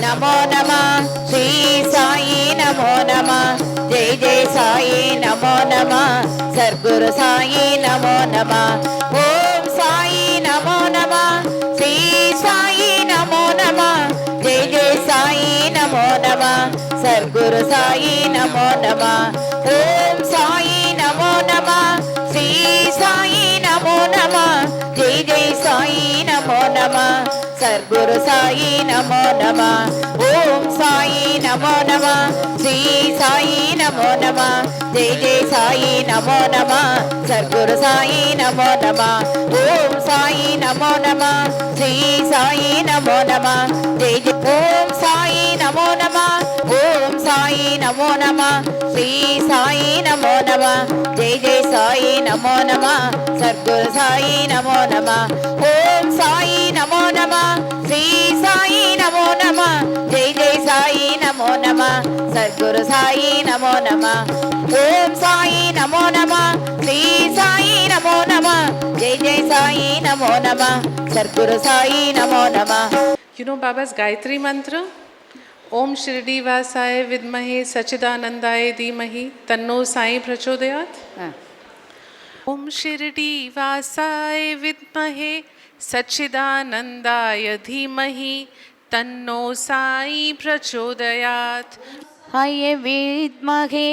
నమో నమః శ్రీ సాయి నమో నమః జై జై సాయి నమో నమః సద్గురు సాయి నమో నమః ఓం సాయి నమో నమః శ్రీ సాయి నమో నమః జై జై సాయి నమో నమః సద్గురు సాయి నమో నమః ఓం సాయి నమో నమః శ్రీ సాయి నమో నమః జై జై సాయి నమో నమః సద్గురు సాయి నమో నమః ఓం సాయి నమో నమః శ్రీ సాయి నమో నమః జై జై సాయి నమో నమః సద్గురు సాయి నమో నమః ఓం సాయి నమో నమః శ్రీ సాయి నమో నమః జై జై ఓం సాయి నమో నమః ఓం సాయి నమో నమః శ్రీ సాయి నమో నమః జై జై సాయి నమో నమః సద్గురు సాయి నమో నమః ఓం సాయి నమో నమః శ్రీ సాయి నమో నమః జై జై సాయి నమో నమః సద్గురు సాయి నమో నమః ఓం సాయి నమో నమః శ్రీ సాయి నమో నమః జై జై సాయి నమో నమః సద్గురు సాయి నమో నమః You know Baba's Gayatri mantra? Om Shirdi Vasaye Vidmahe Sachidanandaye Dhimahi Tanno Sai Prachodayat. Om Shirdi Vasaye Vidmahe Sachidanandaye Dhimahi Tanno Sai Prachodayat. हय विद्महे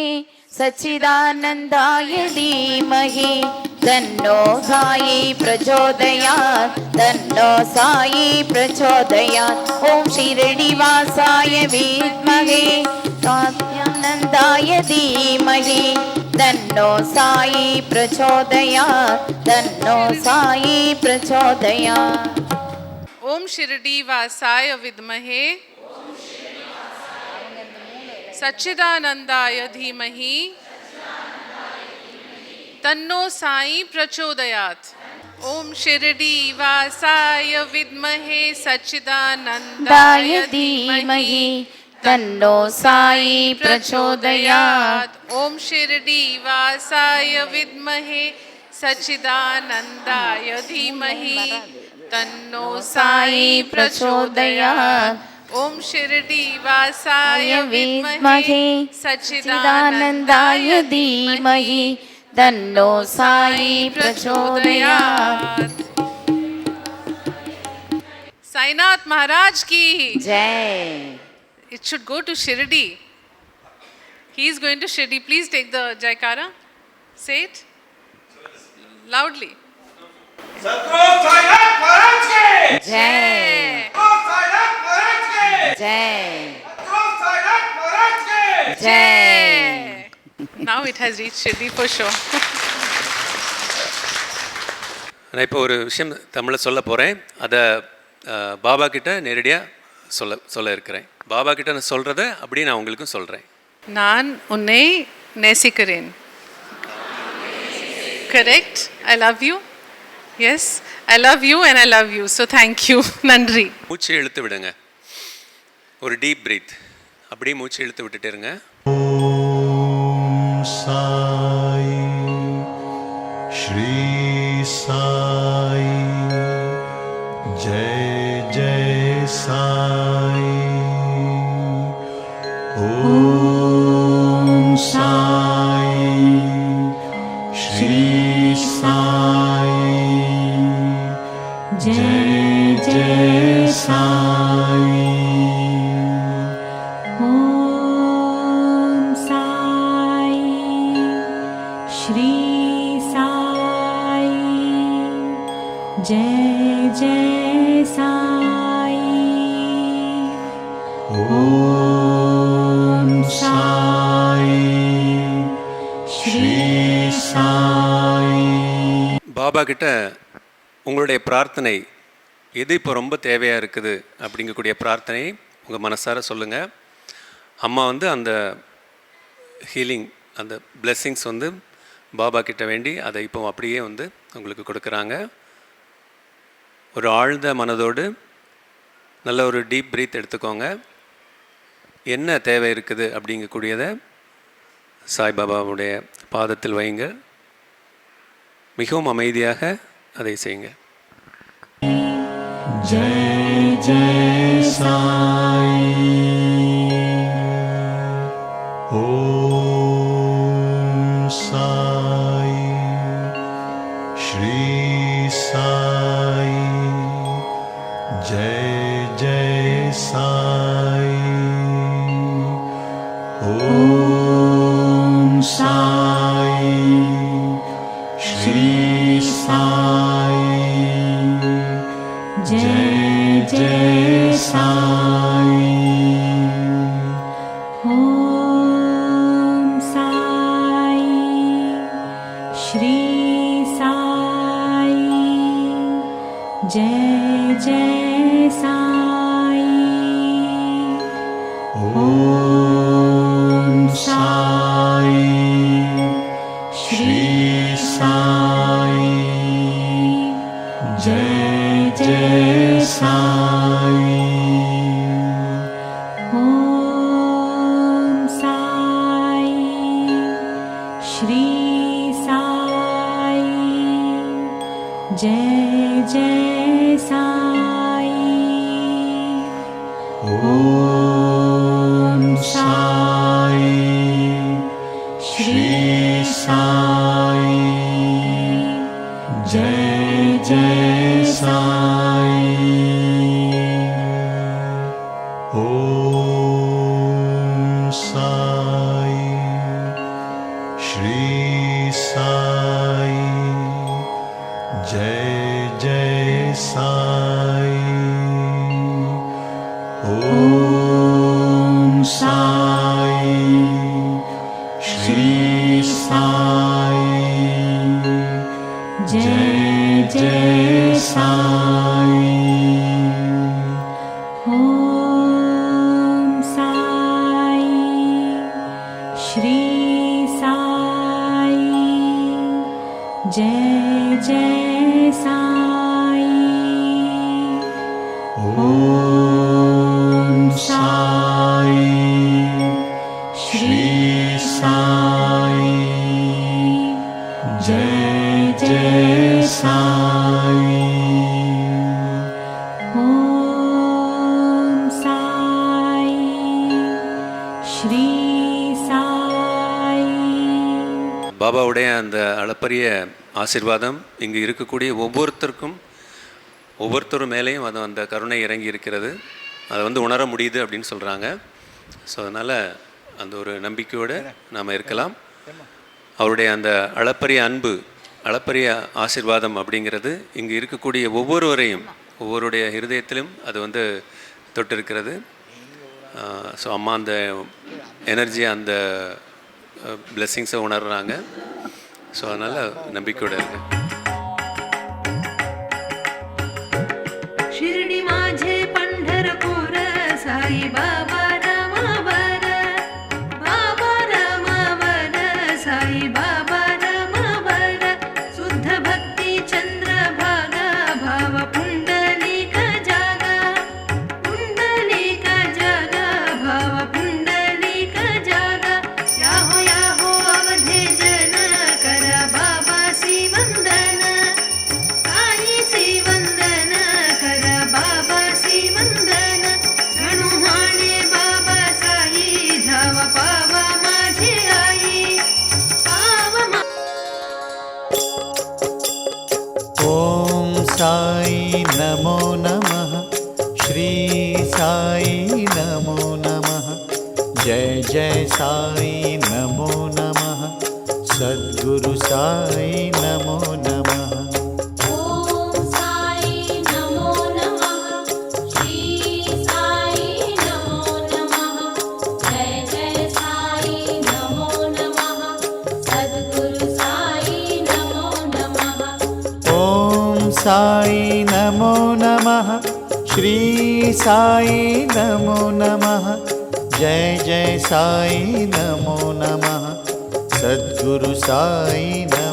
सच्चिदानन्दाय धीमहि तन्नो साई प्रचोदयात् तन्नो साई प्रचोदयात् ॐ शिरडिवासाय विद्महे सच्चिदानन्दाय धीमहि तन्नो साई प्रचोदयात् तन्नो साई प्रचोदयात्। ओम शिरडी वासाय विद्महे सच्चिदानंदाय धीमहि तन्नो साई प्रचोदयात्। ओम शिरडी वासाय विद्महे सच्चिदानंदाय धीमहि तन्नो साई प्रचोदयात्। ओम शिरडी वासाय विद्महे सच्चिदानंदाय धीमहि तन्नो साई प्रचोदयात्। ओम शिरडी वासाय विद्महे सच्चिदानंदाय धीमहि तन्नो साई प्रचोदयात्। साईनाथ महाराज की जय। It should go to Shirdi. He is going to Shirdi. Please take the Jaikara. Say it loudly. सतगुरु साईनाथ महाराज के जय सतगुरु साईनाथ महाराज के जय सतगुरु साईनाथ महाराज के जय। Now it has reached Shirdi for sure. நான் இப்போ ஒரு விஷயம் தமிழில் சொல்ல போகிறேன். அதை பாபா கிட்ட நேரடியாக சொல்ல இருக்கிறேன். பாபா கிட்ட நான் சொல்கிறத அப்படியே நான் உங்களுக்கும் சொல்கிறேன். நான் உன்னை நேசிக்கிறேன். Correct? I love you. Yes, I love you and I love you. So thank you. நன்றி. மூச்சை இழுத்து விடுங்க. ஒரு டீப் பிரீத். அப்படியே மூச்சை இழுத்து விட்டுட்டே இருங்க. साई श्री साई जय जय साई ओम साई श्री साई जय जय साई ओम साई श्री साई जय जय साई ओम साई श्री साई பாபா கிட்ட உங்களுடைய பிரார்த்தனை எது இப்போ ரொம்ப தேவையாக இருக்குது அப்படிங்கக்கூடிய பிரார்த்தனை உங்கள் மனசார சொல்லுங்கள். அம்மா வந்து அந்த ஹீலிங் அந்த பிளெஸ்ஸிங்ஸ் வந்து பாபா கிட்ட வேண்டி அதை இப்போ அப்படியே வந்து உங்களுக்கு கொடுக்குறாங்க. ஒரு ஆழ்ந்த மனதோடு நல்ல ஒரு டீப் பிரீத் எடுத்துக்கோங்க. என்ன தேவை இருக்குது அப்படிங்கக்கூடியதை சாய்பாபாவுடைய பாதத்தில் வைங்க. மிகவும் அமைதியாக அதை செய்யுங்க. जय जय साई ओम साई श्री साई जय जय साई ओम साई श्री साई जय जय साई ओम साई श्री साई जय जय साई ओम साई श्री साई जय जय साई ओम साई श्री साई जय जय साई ओम साई श्री साई जय जय साई ओम साई श्री साई जय जय साई ओम साई श्री साई Shri Sai. பாபாவுடைய அந்த அளப்பரிய ஆசீர்வாதம் இங்கு இருக்கக்கூடிய ஒவ்வொருத்தரும் மேலேயும் அது அந்த கருணை இறங்கி இருக்கிறது. அதை உணர முடியுது அப்படின்னு சொல்கிறாங்க. ஸோ அதனால் அந்த ஒரு நம்பிக்கையோடு நாம் இருக்கலாம். அவருடைய அந்த அளப்பரிய அன்பு, அளப்பரிய ஆசீர்வாதம் அப்படிங்கிறது இங்கு இருக்கக்கூடிய ஒவ்வொருடைய ஹிருதயத்திலும் அது தொட்டிருக்கிறது. ஸோ அம்மா அந்த எனர்ஜி, அந்த பிளெஸ்ஸிங்ஸை உணர்கிறாங்க. ஸோ அதனால் நம்பிக்கையோடு இருக்கு. शिर्डी माझे पंढरपूर साई बाबा रमावर, बाबा रमावर, साई बाबा रमावर. शुद्ध भक्ती चंद्रभागा, भाव पुंडलिक जागा, पुंडलिक जागा, भाव पुंडलिक जागा. याहो अवधे जन करा बाबासी वंदन, साईसी वंदन करा बाबासी वंदन. गणुहाणे बाबा साई, धावा पावा माझी आई, पावा ॐ साई नमो नमः, श्री साई नमो नमः, जय जय साई नमो नमः, सद्गुरु साई नमो नमः. ओम साई नमो नमः, श्री साई नमो नमः, जय जय साई नमो नमः, सद्गुरु साई नमो नमः. ॐ साई नमो नमः, श्री साई नमो नमः, जय जय साई नमो नमः, सद्गुरु साई नमो